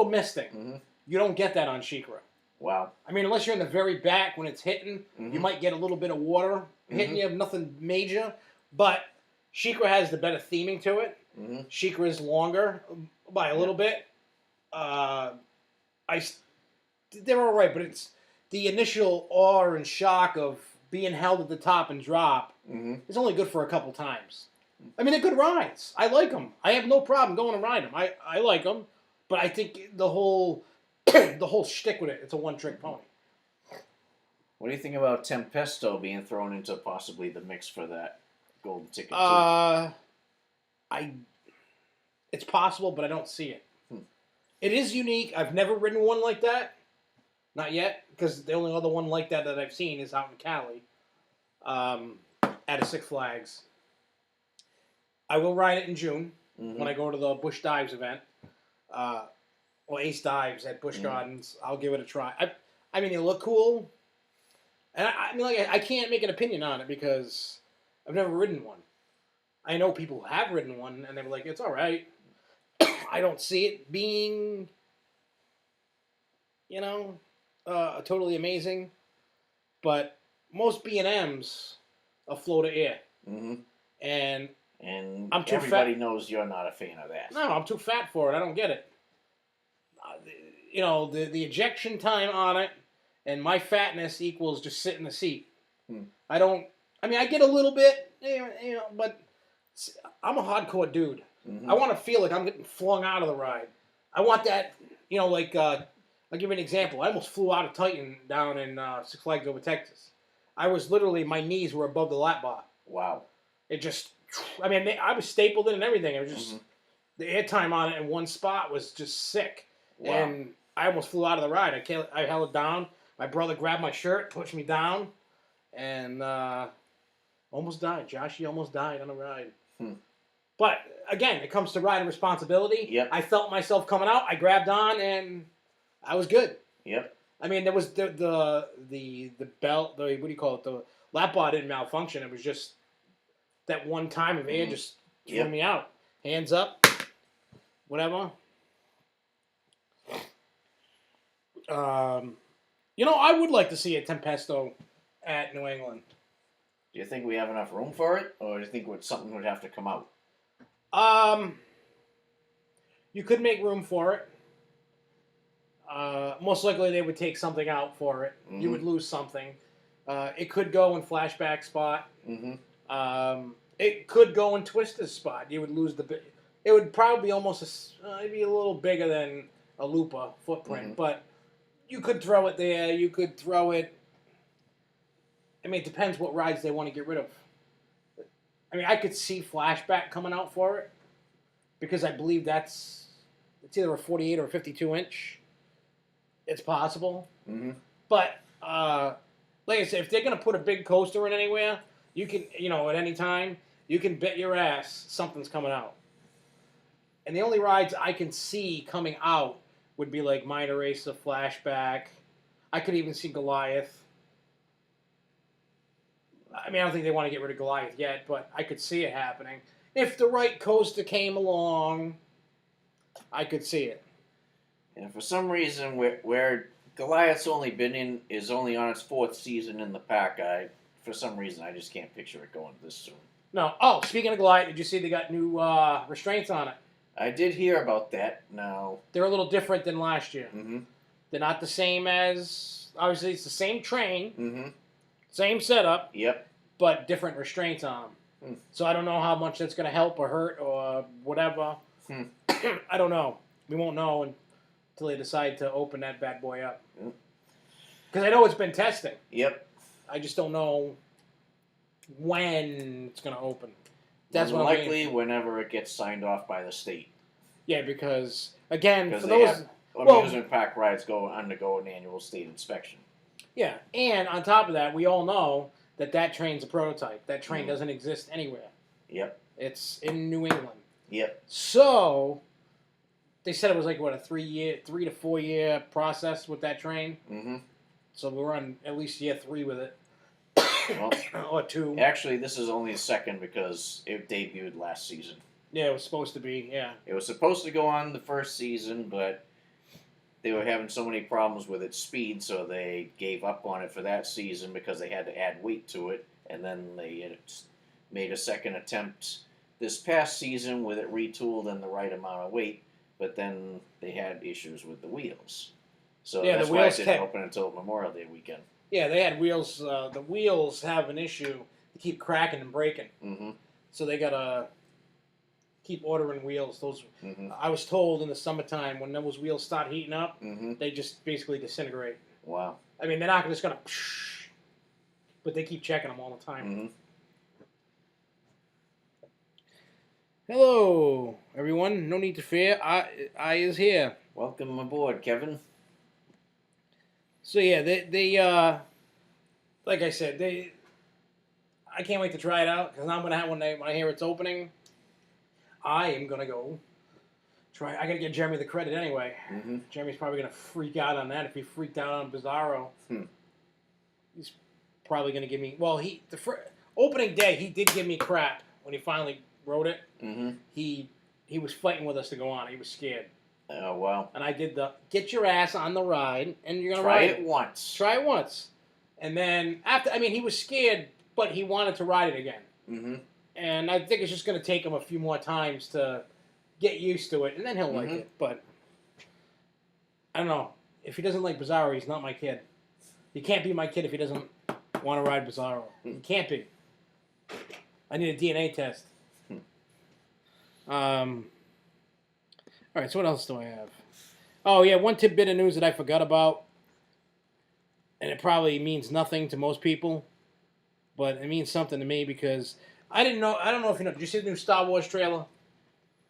misting. Mm-hmm. You don't get that on Sheikra. Wow. I mean, unless you're in the very back when it's hitting, you might get a little bit of water hitting you, nothing major. But Sheikra has the better theming to it. Mm-hmm. Sheikra is longer by a little bit. They're all right, but it's the initial awe and shock of being held at the top and drop is only good for a couple times. I mean, they're good rides. I like them. I have no problem going and ride them. I like them, but I think the whole shtick with it, it's a one-trick pony. What do you think about Tempesto being thrown into possibly the mix for that golden ticket too? It's possible, but I don't see it. It is unique. I've never ridden one like that. Not yet, because the only other one like that I've seen is out in Cali at a Six Flags. I will ride it in June when I go to the Busch Dives event. Or Ace Dives at Busch Gardens. I'll give it a try. I mean, they look cool. And I can't make an opinion on it because I've never ridden one. I know people who have ridden one, and they're like, it's all right. I don't see it being, totally amazing. But most B&Ms are flow to air. Mm-hmm. And I'm too everybody knows you're not a fan of that. No, I'm too fat for it. I don't get it. The ejection time on it and my fatness equals just sit in the seat. I get a little bit, but I'm a hardcore dude. I want to feel like I'm getting flung out of the ride. I want that, I'll give you an example. I almost flew out of Titan down in Six Flags over Texas. I was literally, my knees were above the lap bar. Wow. It just, I was stapled in and everything. It was just, the airtime on it in one spot was just sick. Wow. And I almost flew out of the ride. I held it down. My brother grabbed my shirt, pushed me down, and almost died. Joshy almost died on the ride. But again, it comes to riding responsibility. Yep. I felt myself coming out. I grabbed on, and I was good. Yep. I mean, there was the belt. What do you call it? The lap bar didn't malfunction. It was just that one time of air just threw me out. Hands up, whatever. I would like to see a Tempesto at New England. Do you think we have enough room for it, or do you think something would have to come out? You could make room for it. Most likely they would take something out for it. You would lose something. It could go in flashback spot. It could go in Twister's spot. You would lose it would probably be almost maybe a little bigger than a Lupa footprint, but you could throw it there. You could throw it. I mean, it depends what rides they want to get rid of. I mean, I could see flashback coming out for it because I believe it's either a 48 or a 52 inch. It's possible, but like I said, if they're gonna put a big coaster in anywhere, you can, at any time, you can bet your ass something's coming out. And the only rides I can see coming out would be like Minor Racer, Flashback. I could even see Goliath. I mean, I don't think they want to get rid of Goliath yet, but I could see it happening. If the right coaster came along, I could see it. And for some reason, where Goliath's is only on its fourth season in the pack, for some reason I just can't picture it going this soon. No. Oh, speaking of Goliath, did you see they got new restraints on it? I did hear about that. Now they're a little different than last year. Mm-hmm. They're not the same as obviously it's the same train, Mm-hmm. same setup. Yep. But different restraints on them. So I don't know how much that's going to help or hurt or whatever. I don't know. We won't know until they decide to open that bad boy up. Because I know it's been testing. Yep. I just don't know when it's going to open. That's what likely whenever it gets signed off by the state. Yeah, because again, for those amusement park rides undergo an annual state inspection. Yeah, and on top of that, we all know that train's a prototype. That train doesn't exist anywhere. Yep. It's in New England. Yep. So they said it was like what, a 3 to 4 year process with that train. Mm-hmm. So we're on at least year 3 with it. Well, or 2. Actually, this is only the second because it debuted last season. Yeah, it was supposed to be. Yeah. It was supposed to go on the first season, but they were having so many problems with its speed, so they gave up on it for that season because they had to add weight to it, and then they made a second attempt this past season with it retooled and the right amount of weight, but then they had issues with the wheels. So yeah, that's why it didn't open until Memorial Day weekend. Yeah, they had wheels. The wheels have an issue. They keep cracking and breaking. Mm-hmm. So they got to keep ordering wheels. Those Mm-hmm. I was told in the summertime when those wheels start heating up, Mm-hmm. they just basically disintegrate. Wow. I mean, they're not just going to, but they keep checking them all the time. Mm-hmm. Hello, everyone. No need to fear. I is here. Welcome aboard, Kevin. So yeah, they like I said, I can't wait to try it out because I'm gonna have when I hear it's opening. I am gonna go try. I gotta get Jeremy the credit anyway. Mm-hmm. Jeremy's probably gonna freak out on that if he freaked out on Bizarro. He's probably gonna give me. Well, opening day he did give me crap when he finally wrote it. Mm-hmm. He was fighting with us to go on. He was scared. Oh, wow. And I did get your ass on the ride, and you're going to ride ride it once. Try it once. And then he was scared, but he wanted to ride it again. Mm-hmm. And I think it's just going to take him a few more times to get used to it, and then he'll like it. But I don't know. If he doesn't like Bizarro, he's not my kid. He can't be my kid if he doesn't want to ride Bizarro. He can't be. I need a DNA test. All right, so what else do I have? Oh, yeah, one tidbit of news that I forgot about, and it probably means nothing to most people, but it means something to me because I didn't know. I don't know if you know. Did you see the new Star Wars trailer?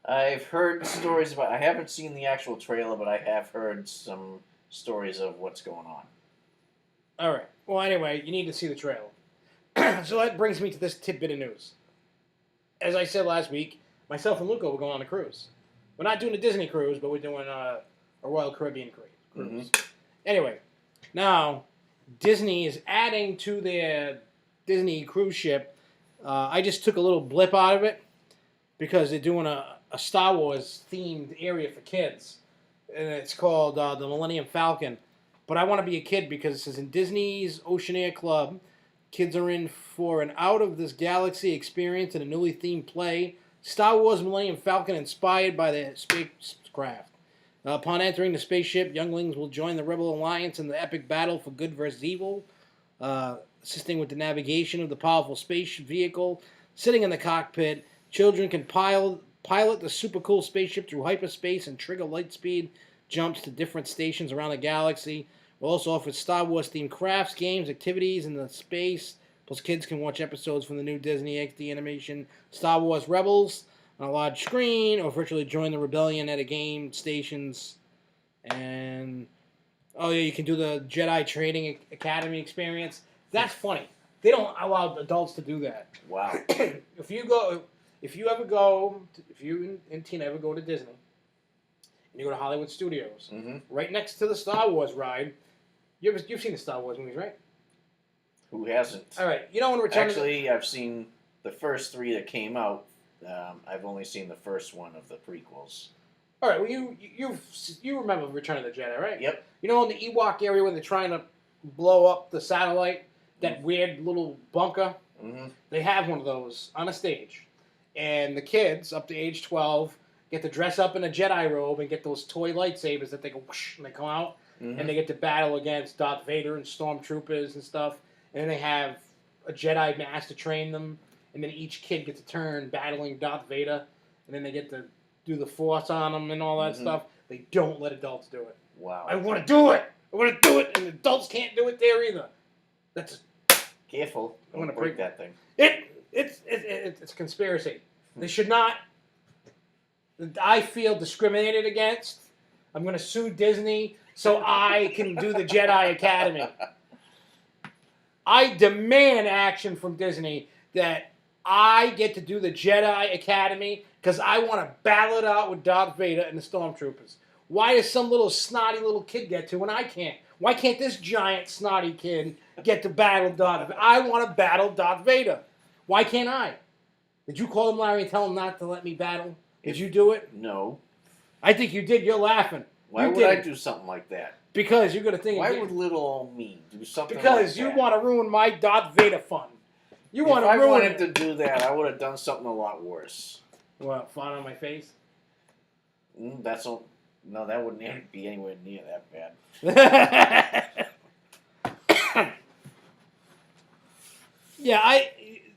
I've heard stories about. I haven't seen the actual trailer, but I have heard some stories of what's going on. All right. Well, anyway, you need to see the trailer. So that brings me to this tidbit of news. As I said last week, myself and Luca were going on a cruise. We're not doing a Disney cruise, but we're doing a Royal Caribbean cruise. Mm-hmm. Anyway, now Disney is adding to their Disney cruise ship. I just took a little blip out of it because they're doing a Star Wars themed area for kids, and it's called the Millennium Falcon. But I want to be a kid because it says in Disney's Oceaneer Club, kids are in for an out-of-this-galaxy experience in a newly themed play, Star Wars Millennium Falcon, inspired by the spacecraft. Upon entering the spaceship, younglings will join the Rebel Alliance in the epic battle for good versus evil, assisting with the navigation of the powerful space vehicle. Sitting in the cockpit, children can pilot the super cool spaceship through hyperspace and trigger lightspeed jumps to different stations around the galaxy. We'll also offer Star Wars-themed crafts, games, activities in the space. Plus, kids can watch episodes from the new Disney XD animation Star Wars Rebels on a large screen, or virtually join the rebellion at a game stations. And oh yeah, you can do the Jedi Training Academy experience. That's funny. They don't allow adults to do that. Wow. If you and Tina ever go to Disney, and you go to Hollywood Studios, right next to the Star Wars ride, you've seen the Star Wars movies, right? Who hasn't? All right. You know when Return Actually, I've seen the first 3 that came out. I've only seen the first one of the prequels. All right, well, you remember Return of the Jedi, right? Yep. You know, in the Ewok area when they're trying to blow up the satellite, that weird little bunker, Mm-hmm. they have one of those on a stage. And the kids, up to age 12, get to dress up in a Jedi robe and get those toy lightsabers that they go whoosh, and they come out. Mm-hmm. And they get to battle against Darth Vader and stormtroopers and stuff. And then they have a Jedi master train them. And then each kid gets a turn battling Darth Vader. And then they get to do the Force on them and all that stuff. They don't let adults do it. Wow. I want to do it. I want to do it, and adults can't do it there either. That's Careful. I'm gonna break that thing. It's a conspiracy. They should not. I feel discriminated against. I'm going to sue Disney so I can do the Jedi Academy. I demand action from Disney that I get to do the Jedi Academy because I want to battle it out with Darth Vader and the Stormtroopers. Why does some little snotty little kid get to and I can't? Why can't this giant snotty kid get to battle Darth Vader? I want to battle Darth Vader. Why can't I? Did you call him Larry and tell him not to let me battle? Did you do it? No. I think you did. You're laughing. Why would I do something like that? Because you're going to think... Why would little old me do something like because that? you want to ruin my Darth Vader fun. You want to ruin... If I wanted to do that, I would have done something a lot worse. What, fun on my face? That's all... No, that wouldn't be anywhere near that bad. Yeah,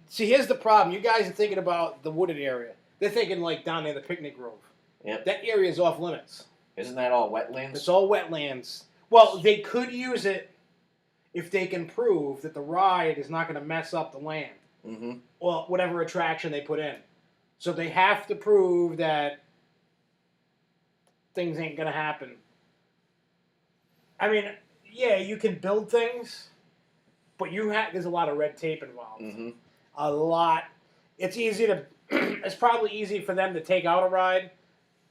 see, here's the problem. You guys are thinking about the wooded area. They're thinking like down near the picnic grove. Yep. That area is off limits. Isn't that all wetlands? It's all wetlands. Well, they could use it if they can prove that the ride is not going to mess up the land. Mm-hmm. Well, whatever attraction they put in. So they have to prove that things ain't going to happen. I mean, yeah, you can build things, but there's a lot of red tape involved. Mm-hmm. A lot. It's easy to... it's probably easy for them to take out a ride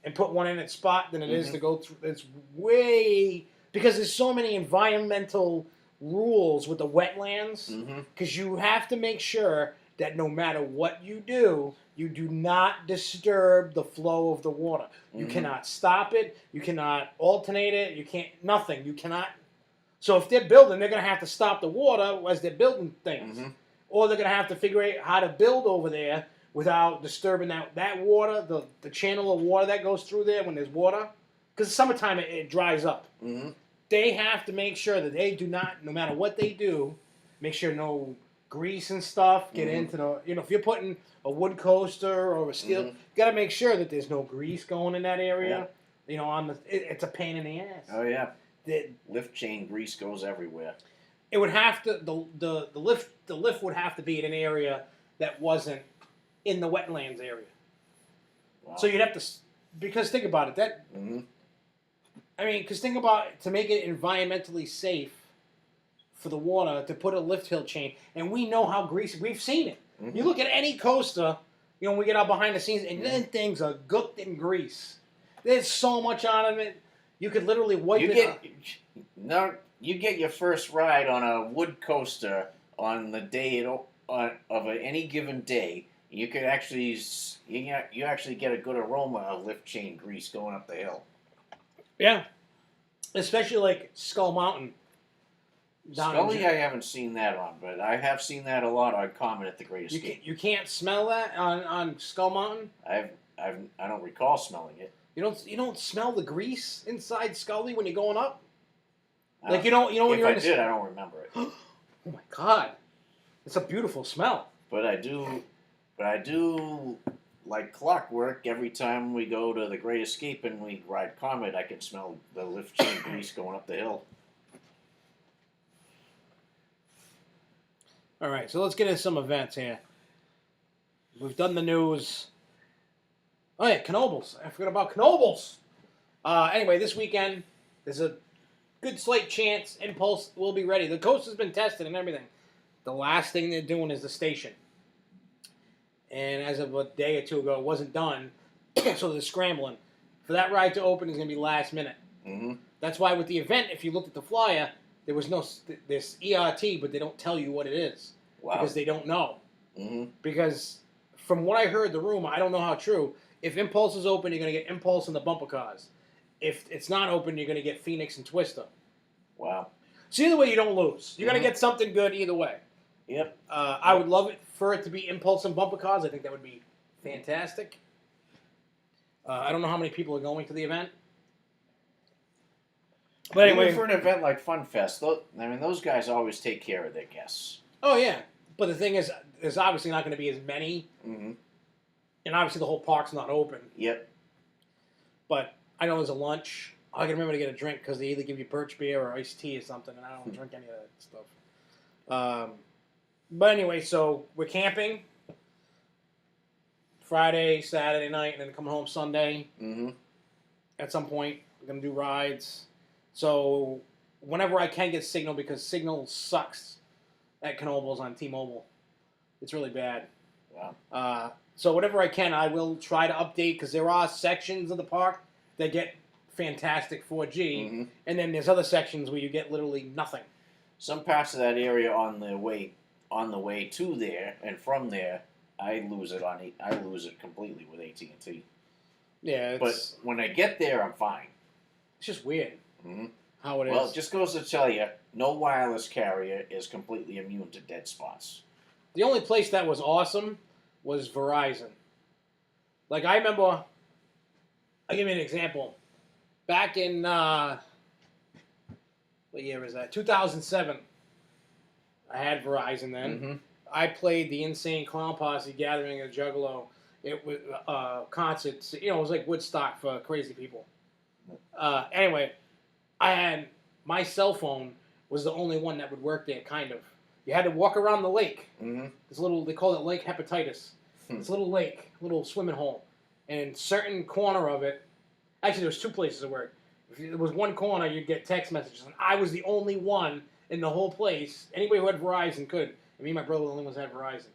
and put one in its spot than it is to go through. It's way... Because there's so many environmental rules with the wetlands. Because you have to make sure that no matter what you do not disturb the flow of the water. You cannot stop it. You cannot alternate it. You can't... Nothing. You cannot... So if they're building, they're going to have to stop the water as they're building things. Or they're going to have to figure out how to build over there without disturbing that water, the channel of water that goes through there when there's water. Because summertime, it dries up. They have to make sure that they do not, no matter what they do, make sure no grease and stuff get into the... You know, if you're putting a wood coaster or a steel, you got to make sure that there's no grease going in that area. Yeah. You know, it's a pain in the ass. Oh, yeah. Lift chain grease goes everywhere. It would have to... The lift would have to be in an area that wasn't in the wetlands area. Wow. So you'd have to... Because think about it. I mean, because think about to make it environmentally safe for the water to put a lift hill chain, and we know how greasy. We've seen it. You look at any coaster, you know, when we get out behind the scenes, and then things are gooked in grease. There's so much on it. You could literally wipe it off. No, you get your first ride on a wood coaster on the day of any given day. You could actually you actually get a good aroma of lift chain grease going up the hill. Yeah, especially like Skull Mountain. Scully, I haven't seen that on, but I have seen that a lot on Comet at the Great Escape. You can't smell that on Skull Mountain. I don't recall smelling it. You don't smell the grease inside Scully when you're going up. Like you don't when you're in the... I don't remember it. Oh my God, it's a beautiful smell. But I do like clockwork. Every time we go to the Great Escape and we ride Comet, I can smell the lift chain grease going up the hill. All right, so let's get into some events here. We've done the news. Oh yeah, Knoebels. I forgot about Knoebels. Anyway, this weekend there's a good slight chance Impulse will be ready. The coast has been tested and everything. The last thing they're doing is the station. And as of a day or two ago, it wasn't done, so they're scrambling. For that ride to open is going to be last minute. That's why with the event, if you looked at the flyer, there was this ERT, but they don't tell you what it is. Wow. Because they don't know. Because from what I heard, the rumor, I don't know how true, If Impulse is open, you're going to get Impulse and the bumper cars. If it's not open, you're going to get Phoenix and Twister. Wow. So either way, you don't lose. You're going Mhm. to get something good either way. Yep. I would love it for it to be Impulse and bumper cars. I think that would be fantastic. I don't know how many people are going to the event. But anyway, Even for an event like Fun Fest, those guys always take care of their guests. oh yeah. But the thing is, there's obviously not going to be as many, Mm-hmm. and obviously the whole park's not open. Yep. But I know there's a lunch. I can remember to get a drink because they either give you birch beer or iced tea or something, and I don't drink any of that stuff. But anyway, so we're camping Friday, Saturday night, and then coming home Sunday. Mm-hmm. At some point, we're gonna do rides. So whenever I can get Signal, because Signal sucks at Knoebels on T-Mobile, it's really bad. Wow. So whatever I can, I will try to update because there are sections of the park that get fantastic 4G, Mm-hmm. and then there's other sections where you get literally nothing. Some parts of that area on the way to there and from there, I lose it completely with AT&T. Yeah, But when I get there, I'm fine. it's just weird Mm-hmm. how it is. Well, it just goes to tell you, no wireless carrier is completely immune to dead spots. The only place that was awesome was Verizon. Like, I remember, I'll give you an example. Back in, what year was that? 2007. I had Verizon then. Mm-hmm. I played the Insane Clown Posse Gathering at Juggalo. It was concerts. You know, it was like Woodstock for crazy people. Anyway, I had my cell phone was the only one that would work there. Kind of. You had to walk around the lake. Mm-hmm. This little, they call it Lake Hepatitis. Hmm. It's a little lake, little swimming hole, and in certain corner of it, actually there was two places it worked. If there was one corner, you'd get text messages, and I was the only one in the whole place. Anybody who had Verizon could. And me and my brother were the only ones that had Verizon.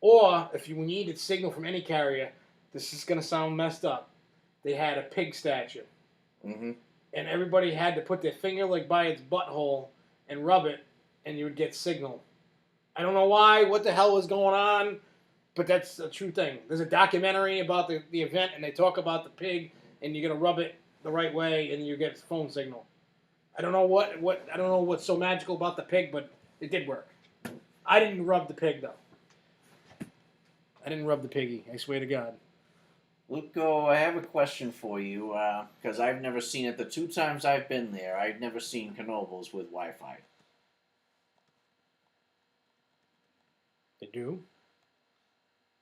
Or, if you needed signal from any carrier, this is going to sound messed up, they had a pig statue. Mm-hmm. And everybody had to put their finger like by its butthole and rub it, and you would get signal. I don't know why, what the hell was going on, but that's a true thing. There's a documentary about the event, and they talk about the pig, and you're going to rub it the right way, and you get phone signal. I don't know I don't know what's so magical about the pig, but it did work. I didn't rub the pig, though. I didn't rub the piggy, I swear to God. Luco, I have a question for you, because I've never seen it. The 2 times I've been there, I've never seen Knoebels with Wi-Fi. They do?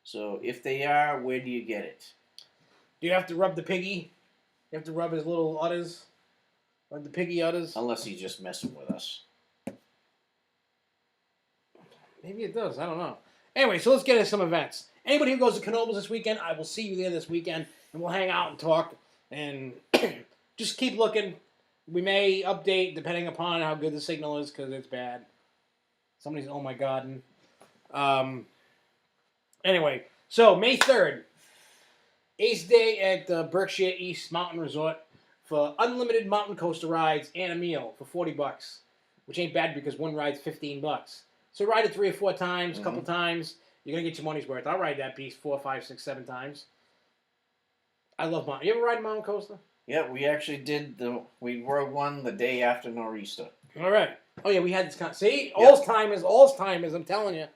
So, if they are, where do you get it? Do you have to rub the piggy? You have to rub his little udders? Like the piggy udders? Unless he's just messing with us. Maybe it does. I don't know. Anyway, so let's get into some events. Anybody who goes to Knoebels this weekend, I will see you there this weekend, and we'll hang out and talk, and just keep looking. We may update depending upon how good the signal is, because it's bad. Somebody's oh my god. Anyway, so May 3rd, Ace Day at Berkshire East Mountain Resort for unlimited mountain coaster rides and a meal for $40, which ain't bad because one ride's $15. So ride it 3 or 4 times, a couple times. You're going to get your money's worth. I'll ride that piece 4, 5, 6, 7 times. I love mountain. You ever ride a mountain coaster? Yeah, we actually did. We rode one the day after Nor'easter. All right. Oh, yeah, we had this kind. See? Yep. Alzheimer's, I'm telling you.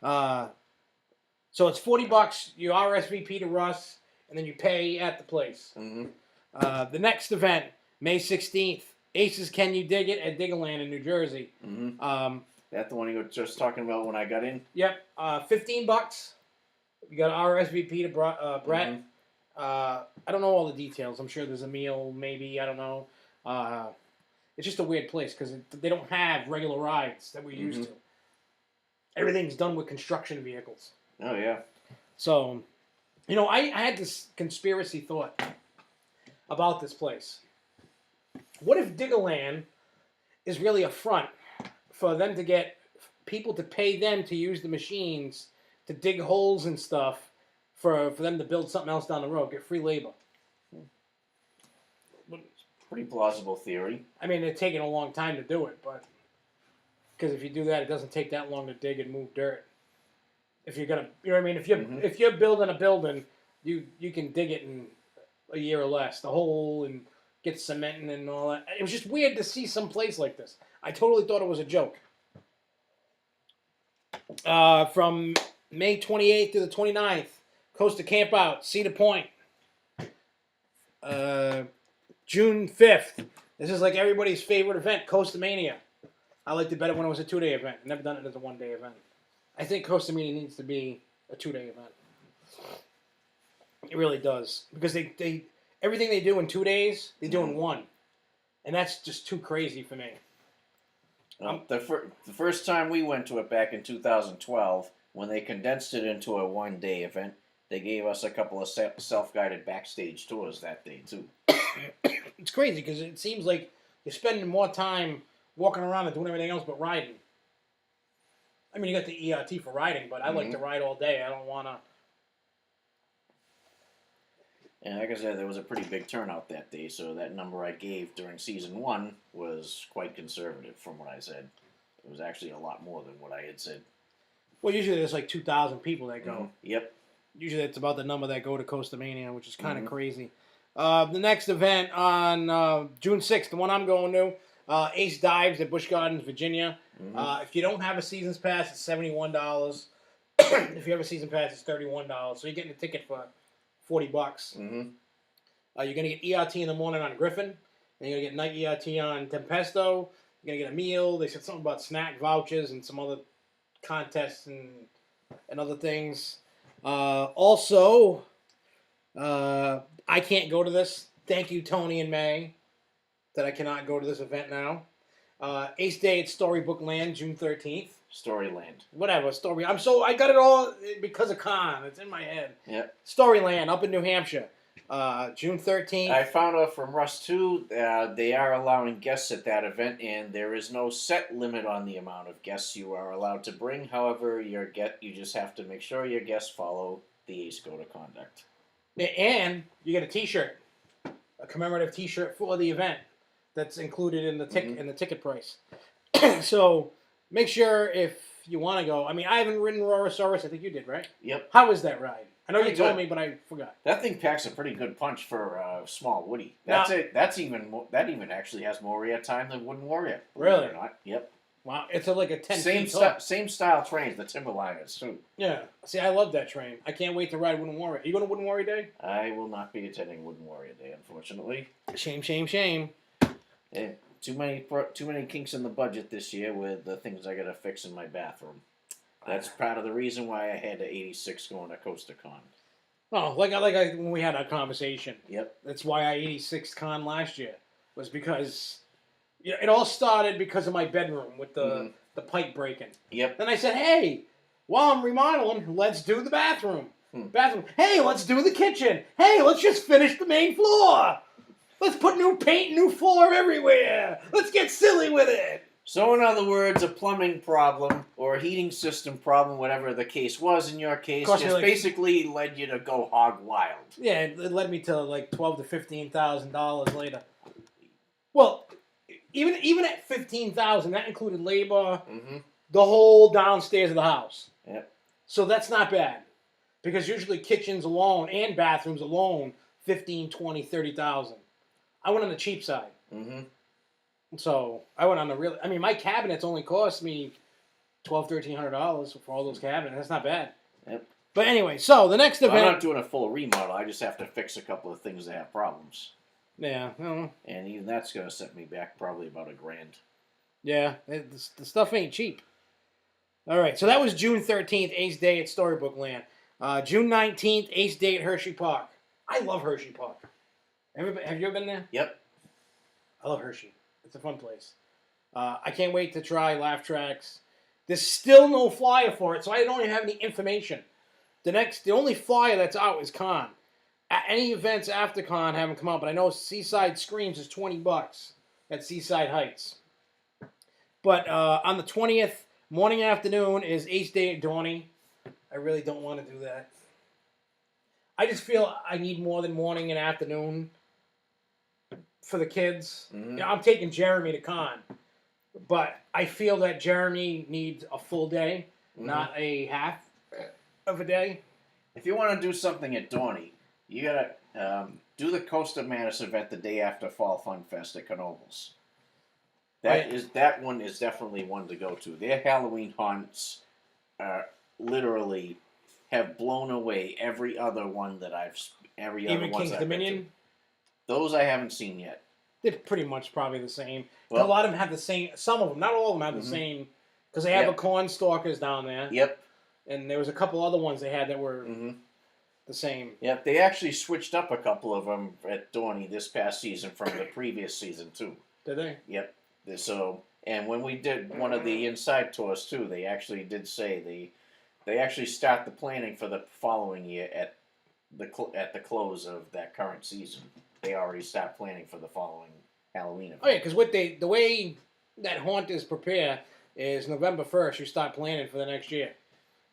So it's $40. You RSVP to Russ, and then you pay at the place. Mm-hmm. The next event, May 16th, Aces Can You Dig It at Diggerland in New Jersey. Mm-hmm. That's the one you were just talking about when I got in? Yep. $15. You got RSVP to Brett. Mm-hmm. I don't know all the details. I'm sure there's a meal, maybe. I don't know. It's just a weird place because they don't have regular rides that we're used to. Everything's done with construction vehicles. Oh, yeah. So, you know, I had this conspiracy thought about this place. What if Diggerland is really a front for them to get people to pay them to use the machines to dig holes and stuff for them to build something else down the road, get free labor? Pretty plausible theory. I mean, it's taking a long time to do it, but because if you do that, it doesn't take that long to dig and move dirt. If you're gonna, you know what I mean? If you're building a building, you can dig it in a year or less, the hole, and get cementing and all that. It was just weird to see some place like this. I totally thought it was a joke. From May 28th to the 29th, Costa Camp Out, Cedar Point. June 5th. This is like everybody's favorite event, Costa Mania. I liked it better when it was a 2-day event. I've never done it as a 1-day event. I think Costa Mania needs to be a 2-day event. It really does. Because they everything they do in 2 days, they do in one. And that's just too crazy for me. The first time we went to it back in 2012, when they condensed it into a 1-day event, they gave us a couple of self-guided backstage tours that day, too. It's crazy because it seems like you're spending more time walking around and doing everything else but riding. I mean, you got the ERT for riding, but I like to ride all day. I don't want to... And like I said, there was a pretty big turnout that day, so that number I gave during Season 1 was quite conservative from what I said. It was actually a lot more than what I had said. Well, usually there's like 2,000 people that go. Yep. Usually it's about the number that go to Costa Mania, which is kind of crazy. The next event on June 6th, the one I'm going to, Ace Dives at Busch Gardens, Virginia. If you don't have a season's pass, it's $71. If you have a season pass, it's $31. So you're getting a ticket for $40. You're going to get ERT in the morning on Griffin. And you're going to get night ERT on Tempesto. You're going to get a meal. They said something about snack vouchers and some other contests and other things. Also, I can't go to this. Thank you, Tony and May, that I cannot go to this event now. Ace Day at Storybook Land, June 13th. Storyland. Whatever, Story. I got it all because of Con. It's in my head. Yeah. Storyland up in New Hampshire, June 13th. I found out from Russ too. They are allowing guests at that event, and there is no set limit on the amount of guests you are allowed to bring. However, you just have to make sure your guests follow the Ace Code of Conduct. And you get a T-shirt, a commemorative T-shirt for the event that's included in the ticket price. So make sure if you want to go. I mean, I haven't ridden Rorosaurus. I think you did, right? Yep. How was that ride? I know Pretty you told good. me, but I forgot. That thing packs a pretty good punch for a small Woody. Now- That even actually has more air time than Wooden Warrior. Really? Believe it or not. Yep. Wow, it's like a 10 Same feet tall. same style trains, the Timberliners too. Yeah. See, I love that train. I can't wait to ride Wooden Warrior. Are you going to Wooden Warrior Day? I will not be attending Wooden Warrior Day, unfortunately. Shame, shame, shame. Yeah, too many kinks in the budget this year with the things I got to fix in my bathroom. That's part of the reason why I had the 86 going to Costa Con. Oh, when we had our conversation. Yep. That's why I 86 Con last year. Was because it all started because of my bedroom with the pipe breaking. Yep. Then I said, hey, while I'm remodeling, let's do the bathroom. Hey, let's do the kitchen. Hey, let's just finish the main floor. Let's put new paint, new floor everywhere. Let's get silly with it. So in other words, a plumbing problem or a heating system problem, whatever the case was in your case, Cost me just like- basically led you to go hog wild. Yeah, it led me to like $12,000 to $15,000 later. Well, even at $15,000, that included labor, the whole downstairs of the house. Yep. So that's not bad, because usually kitchens alone and bathrooms alone, $15,000, $20,000, $30,000. I went on the cheap side. So I went on the real. I mean, my cabinets only cost me $1,200, $1,300 for all those cabinets. That's not bad. Yep. But anyway, so the next event. I'm not doing a full remodel. I just have to fix a couple of things that have problems. Yeah. Well, And even that's going to set me back probably about $1,000. yeah. The stuff ain't cheap. All right. So that was June 13th, Ace Day at Storybook Land. June 19th, Ace Day at Hershey Park. I love Hershey Park. Have you ever been there? Yep. I love Hershey. It's a fun place. I can't wait to try laugh tracks. There's still no flyer for it, so I don't even have any information. The only flyer that's out is Con. Any events after Con haven't come out, but I know Seaside Screams is $20 at Seaside Heights. But on the 20th, morning afternoon is Ace Day at Dorney. I really don't want to do that. I just feel I need more than morning and afternoon for the kids. You know, I'm taking Jeremy to Con, but I feel that Jeremy needs a full day, not a half of a day. if you want to do something at Dorney, you gotta do the Coast of Madness event the day after Fall Fun Fest at Knoebels. That one is definitely one to go to. Their Halloween haunts literally have blown away every other one that Even King's Dominion. Those I haven't seen yet. They're pretty much probably the same. Well, a lot of them have the same. Some of them, not all of them, have the same. Because they have a corn stalkers down there. Yep. And there was a couple other ones they had that were the same. Yep. They actually switched up a couple of them at Dorney this past season from the previous season too. Did they? Yep. So, and when we did one of the inside tours too, they actually did say they actually start the planning for the following year at the close of that current season. They already start planning for the following Halloween event. Oh yeah, because the way that haunters prepare is November 1st. You start planning for the next year.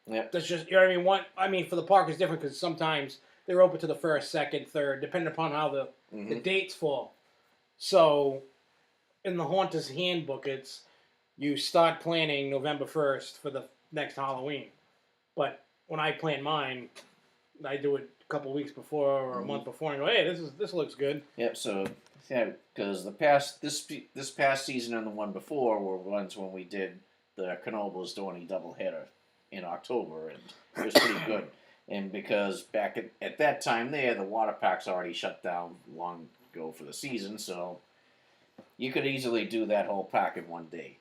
Yep. That's just, you know what I mean. For the park is different because sometimes they're open to the 1st, 2nd, 3rd, depending upon how the dates fall. So, in the Haunters Handbook, it's you start planning November 1st for the next Halloween. But when I plan mine, I do it a couple weeks before or a month before, and go, hey, this looks good. Yep. So, yeah, because this past season and the one before were ones when we did the Knoebels Dorney doubleheader in October, and it was pretty good. And because back at that time there, the water park's already shut down long ago for the season, so you could easily do that whole park in one day,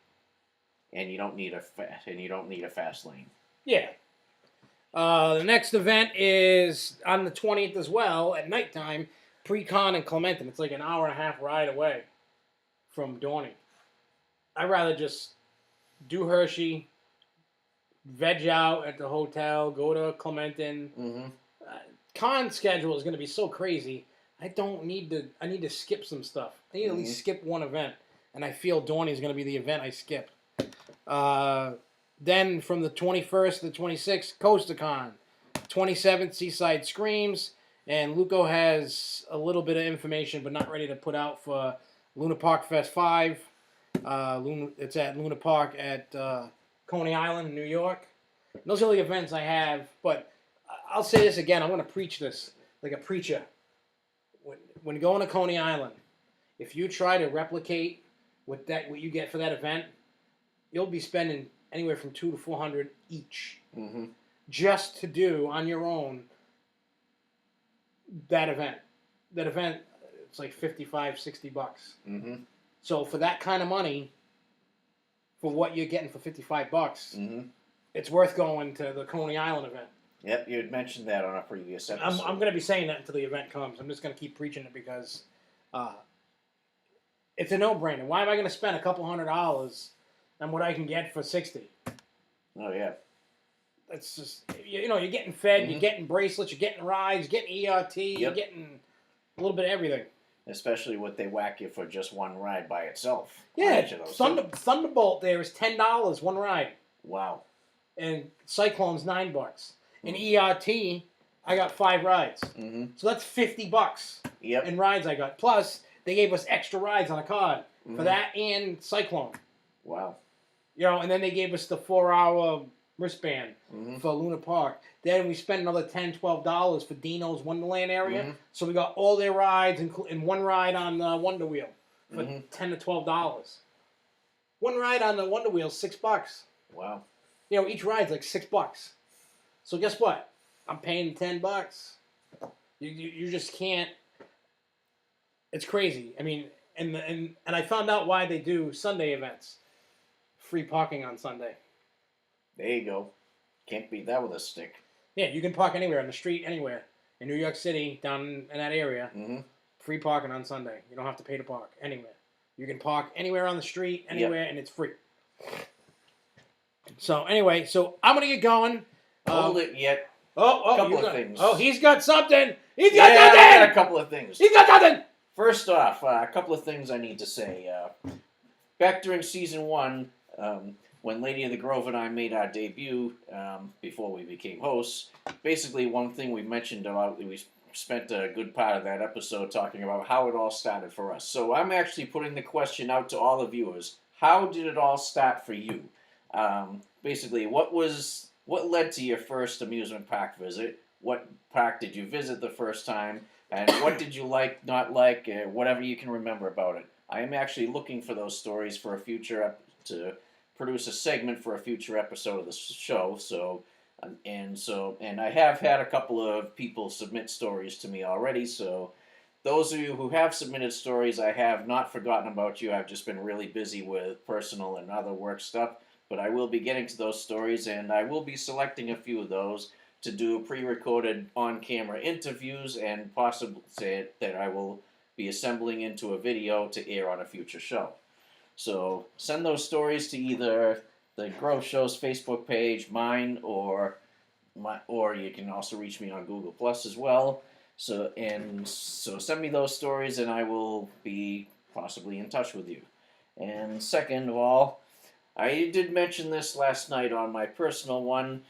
and you don't need a fast lane. Yeah. The next event is on the 20th as well at nighttime, pre-con in Clementon. It's like an hour and a half ride away from Dorney. I'd rather just do Hershey, veg out at the hotel, go to Clementon. Con schedule is going to be so crazy. I need to skip some stuff. I need to at least skip one event, and I feel Dorney is going to be the event I skip. Then from the 21st to the 26th, CoastaCon. 27th, Seaside Screams. And Luco has a little bit of information, but not ready to put out for Luna Park Fest 5. It's at Luna Park at Coney Island in New York. And those are the events I have, but I'll say this again. I'm going to preach this like a preacher. When going to Coney Island, if you try to replicate what you get for that event, you'll be spending anywhere from $200 to $400 each, just to do on your own that event. That event, it's like $55-$60. So for that kind of money, for what you're getting for $55, it's worth going to the Coney Island event. Yep, you had mentioned that on a previous episode. I'm going to be saying that until the event comes. I'm just going to keep preaching it because it's a no-brainer. Why am I going to spend a couple $100 on what I can get for $60? Oh, yeah. It's just, you're getting fed, you're getting bracelets, you're getting rides, you're getting ERT, you're getting a little bit of everything. Especially what they whack you for just one ride by itself. Yeah, Thunderbolt there is $10 one ride. Wow. And Cyclone's $9. And ERT, I got 5 rides. So that's $50 in rides I got. Plus, they gave us extra rides on a card for that and Cyclone. Wow. And then they gave us the 4-hour wristband for Luna Park. Then we spent another $10, $12 for Dino's Wonderland area. So we got all their rides and one ride on the Wonder Wheel for $10 to $12. One ride on the Wonder Wheel is $6. Wow. Each ride's like $6. So guess what? I'm paying $10. You just can't. It's crazy. I mean, and I found out why they do Sunday events. Free parking on Sunday. There you go. Can't beat that with a stick. Yeah, you can park anywhere on the street, anywhere in New York City, down in that area. Free parking on Sunday. You don't have to pay to park anywhere. You can park anywhere on the street, anywhere, and it's free. So anyway, I'm gonna get going. Hold it yet. Couple of things. Oh, he's got something. He's got something. I got a couple of things. He's got something. First off, a couple of things I need to say. Back during season 1, when Lady of the Grove and I made our debut before we became hosts, basically one thing we mentioned about, we spent a good part of that episode talking about how it all started for us. So I'm actually putting the question out to all the viewers. How did it all start for you? Basically, what led to your first amusement park visit? what park did you visit the first time, and what did you like, not like, whatever you can remember about it. I am actually looking for those stories for a future to produce a segment for a future episode of the show. And I have had a couple of people submit stories to me already. So those of you who have submitted stories, I have not forgotten about you. I've just been really busy with personal and other work stuff. But I will be getting to those stories, and I will be selecting a few of those to do pre-recorded on-camera interviews, and possibly that I will be assembling into a video to air on a future show. So send those stories to either the Grove Show's Facebook page, mine, or you can also reach me on Google Plus as well. So send me those stories, and I will be possibly in touch with you. And second of all, I did mention this last night on my personal one.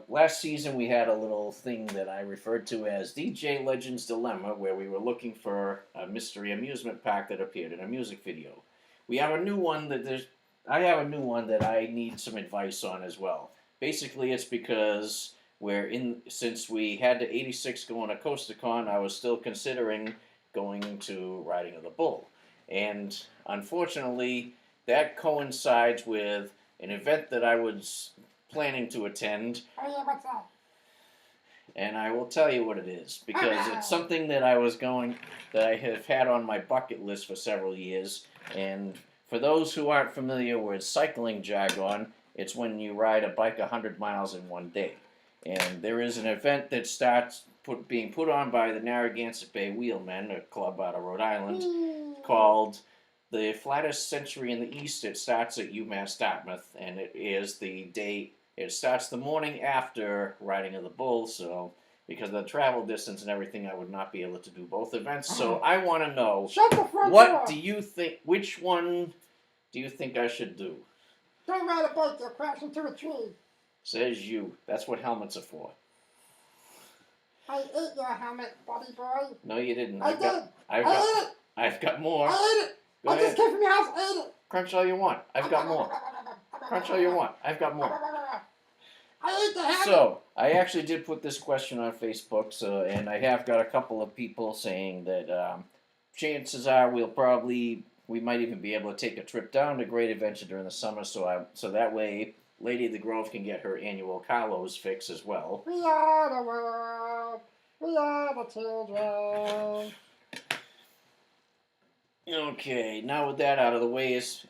Last season we had a little thing that I referred to as DJ Legend's Dilemma, where we were looking for a mystery amusement park that appeared in a music video. We have a new one I have a new one that I need some advice on as well. Basically, it's because since we had the 86 going to CoasterCon, I was still considering going to Riding of the Bull. And unfortunately, that coincides with an event that I was planning to attend. Oh yeah, what's that? And I will tell you what it is, because it's something that I have had on my bucket list for several years. And for those who aren't familiar with cycling jargon, it's when you ride a bike 100 miles in one day. And there is an event that starts being put on by the Narragansett Bay Wheelmen, a club out of Rhode Island, called the Flattest Century in the East. It starts at UMass Dartmouth, and it starts the morning after Riding of the Bull, so because of the travel distance and everything, I would not be able to do both events. So I want to know, Shut the front what door. do you think, which one do you think I should do? Don't ride a bike, you'll crash into a tree. Says you. That's what helmets are for. I ate your helmet, buddy boy. No, you didn't. I did. I've got more. I ate it. Go I ahead. just came from your house, ate it. Crunch all you want. I've got more. Crunch all you want. I've got more. I ate the helmet. So, I actually did put this question on Facebook, and I have got a couple of people saying that chances are we might even be able to take a trip down to Great Adventure during the summer, so that way Lady of the Grove can get her annual Carlos fix as well. We are the world. We are the children. Okay, now with that out of the way, just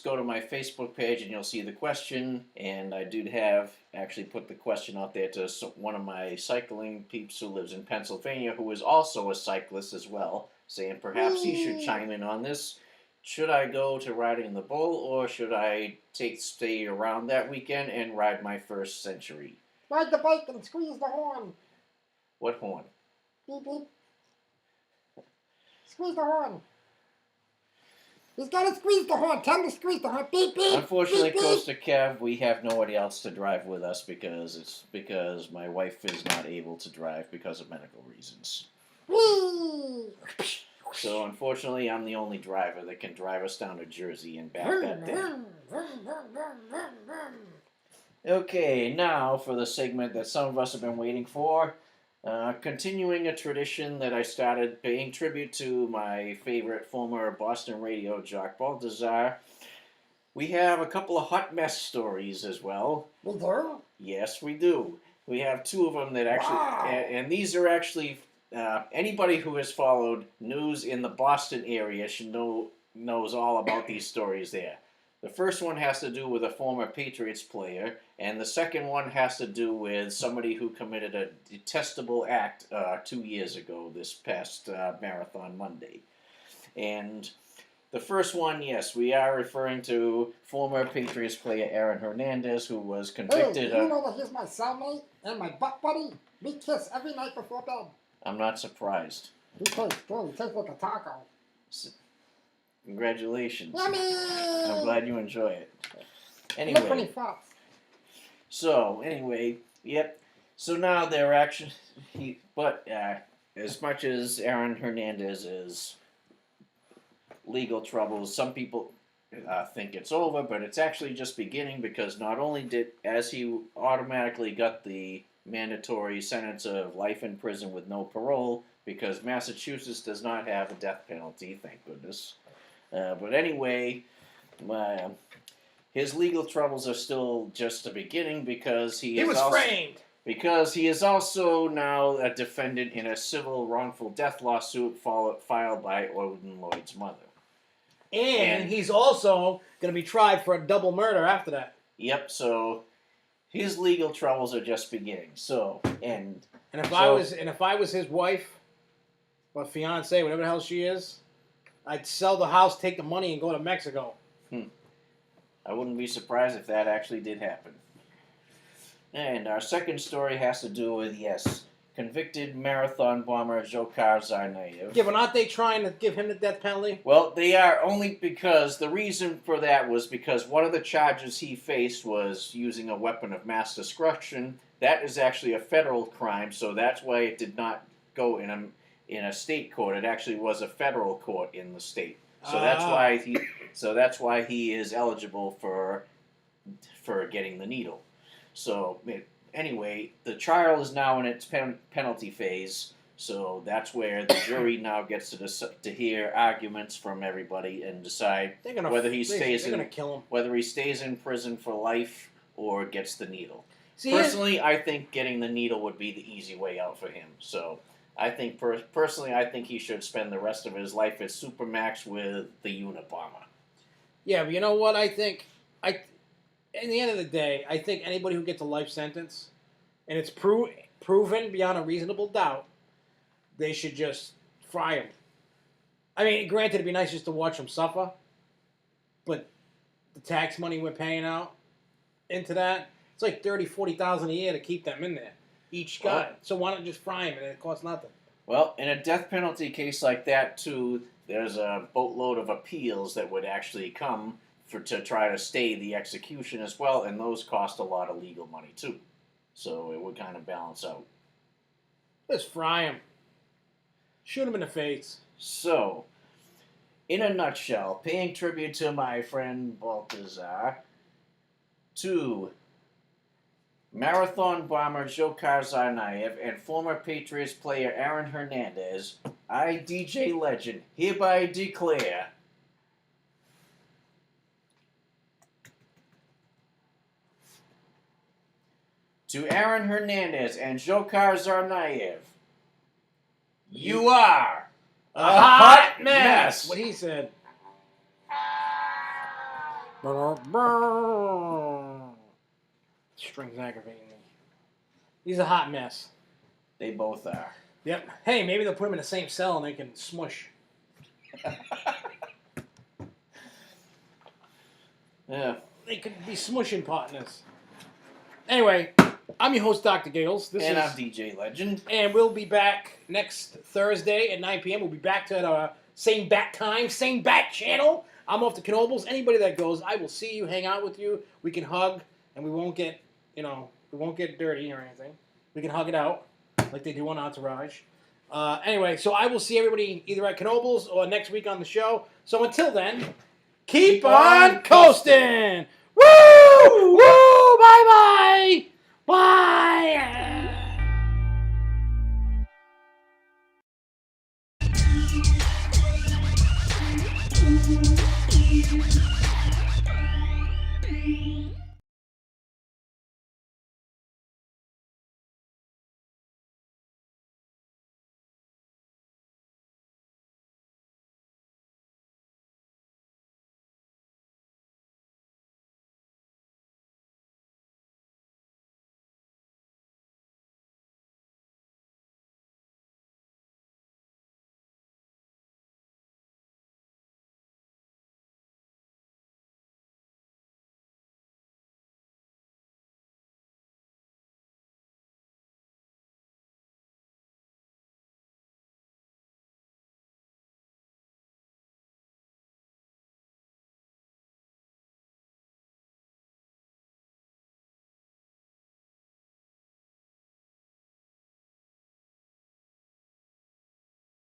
go to my Facebook page and you'll see the question. And I did have actually put the question out there to one of my cycling peeps who lives in Pennsylvania, who is also a cyclist as well, saying perhaps he should chime in on this. Should I go to Riding in the Bull, or should I stay around that weekend and ride my first century? Ride the bike and squeeze the horn. What horn? Beep beep. Squeeze the horn. He's got to squeeze the horn. Tell him to squeeze the horn. Beep beep. Unfortunately, beep, beep. Coaster Kev, we have nobody else to drive with us because my wife is not able to drive because of medical reasons. Whee! So unfortunately, I'm the only driver that can drive us down to Jersey and back that day. Okay, now for the segment that some of us have been waiting for. Continuing a tradition that I started paying tribute to my favorite former Boston radio jock, Baltazar. We have a couple of hot mess stories as well. We do? Yes, we do. We have two of them that actually, Wow. and these are actually, anybody who has followed news in the Boston area knows all about these stories there. The first one has to do with a former Patriots player, and the second one has to do with somebody who committed a detestable act 2 years ago, this past Marathon Monday. And the first one, yes, we are referring to former Patriots player Aaron Hernandez, who was convicted Hey, you of... know that he's my cellmate and my butt buddy? We kiss every night before bed. I'm not surprised. He tastes good. He tastes like a taco. Congratulations. Yummy! I'm glad you enjoy it. Look when he Anyway, farts. yep. So now they're actually, as much as Aaron Hernandez is legal troubles, some people think it's over, but it's actually just beginning, because not only as he automatically got the mandatory sentence of life in prison with no parole because Massachusetts does not have a death penalty, thank goodness. But anyway, his legal troubles are still just the beginning because he was framed. Because he is also now a defendant in a civil wrongful death lawsuit filed by Odin Lloyd's mother. And he's also going to be tried for a double murder after that. Yep, so his legal troubles are just beginning. And if I was his wife or fiance, whatever the hell she is, I'd sell the house, take the money, and go to Mexico. I wouldn't be surprised if that actually did happen. And our second story has to do with, convicted marathon bomber Dzhokhar Tsarnaev. Yeah, but aren't they trying to give him the death penalty? Well, they are, only because the reason for that was because one of the charges he faced was using a weapon of mass destruction. That is actually a federal crime, so that's why it did not go in a state court. It actually was a federal court in the state. So that's why he is eligible for getting the needle. So anyway, the trial is now in its penalty phase, so that's where the jury now gets to hear arguments from everybody and decide whether he stays in prison for life or gets the needle. Personally, I think getting the needle would be the easy way out for him. So I think personally, I think he should spend the rest of his life at Supermax with the Unabomber. Yeah, but you know what? I think in the end of the day, I think anybody who gets a life sentence, and it's proven beyond a reasonable doubt, they should just fry him. I mean, granted, it'd be nice just to watch him suffer, but the tax money we're paying out into that, it's like $30,000-$40,000 a year to keep them in there, each guy. Well, so why not just fry him and it costs nothing? Well, in a death penalty case like that, too, there's a boatload of appeals that would actually come to try to stay the execution as well, and those cost a lot of legal money too. So it would kind of balance out. Just fry him. Shoot him in the face. So, in a nutshell, paying tribute to my friend Baltazar, to marathon bomber Dzhokhar Tsarnaev and former Patriots player Aaron Hernandez, I, DJ Legend, hereby declare to Aaron Hernandez and Dzhokhar Tsarnaev, you are a hot mess. What he said. Strings aggravating me. He's a hot mess. They both are. Yep. Hey, maybe they'll put him in the same cell and they can smush. Yeah. They could be smushing partners. Anyway, I'm your host, Dr. Gales. I'm DJ Legend. And we'll be back next Thursday at 9 p.m. We'll be back to the same bat time, same bat channel. I'm off to Knoebels. Anybody that goes, I will see you, hang out with you. We can hug, and we won't get, we won't get dirty or anything. We can hug it out like they do on Entourage. Anyway, so I will see everybody either at Knoebels or next week on the show. So until then, keep on coasting. Woo! Woo! Bye-bye! Bye!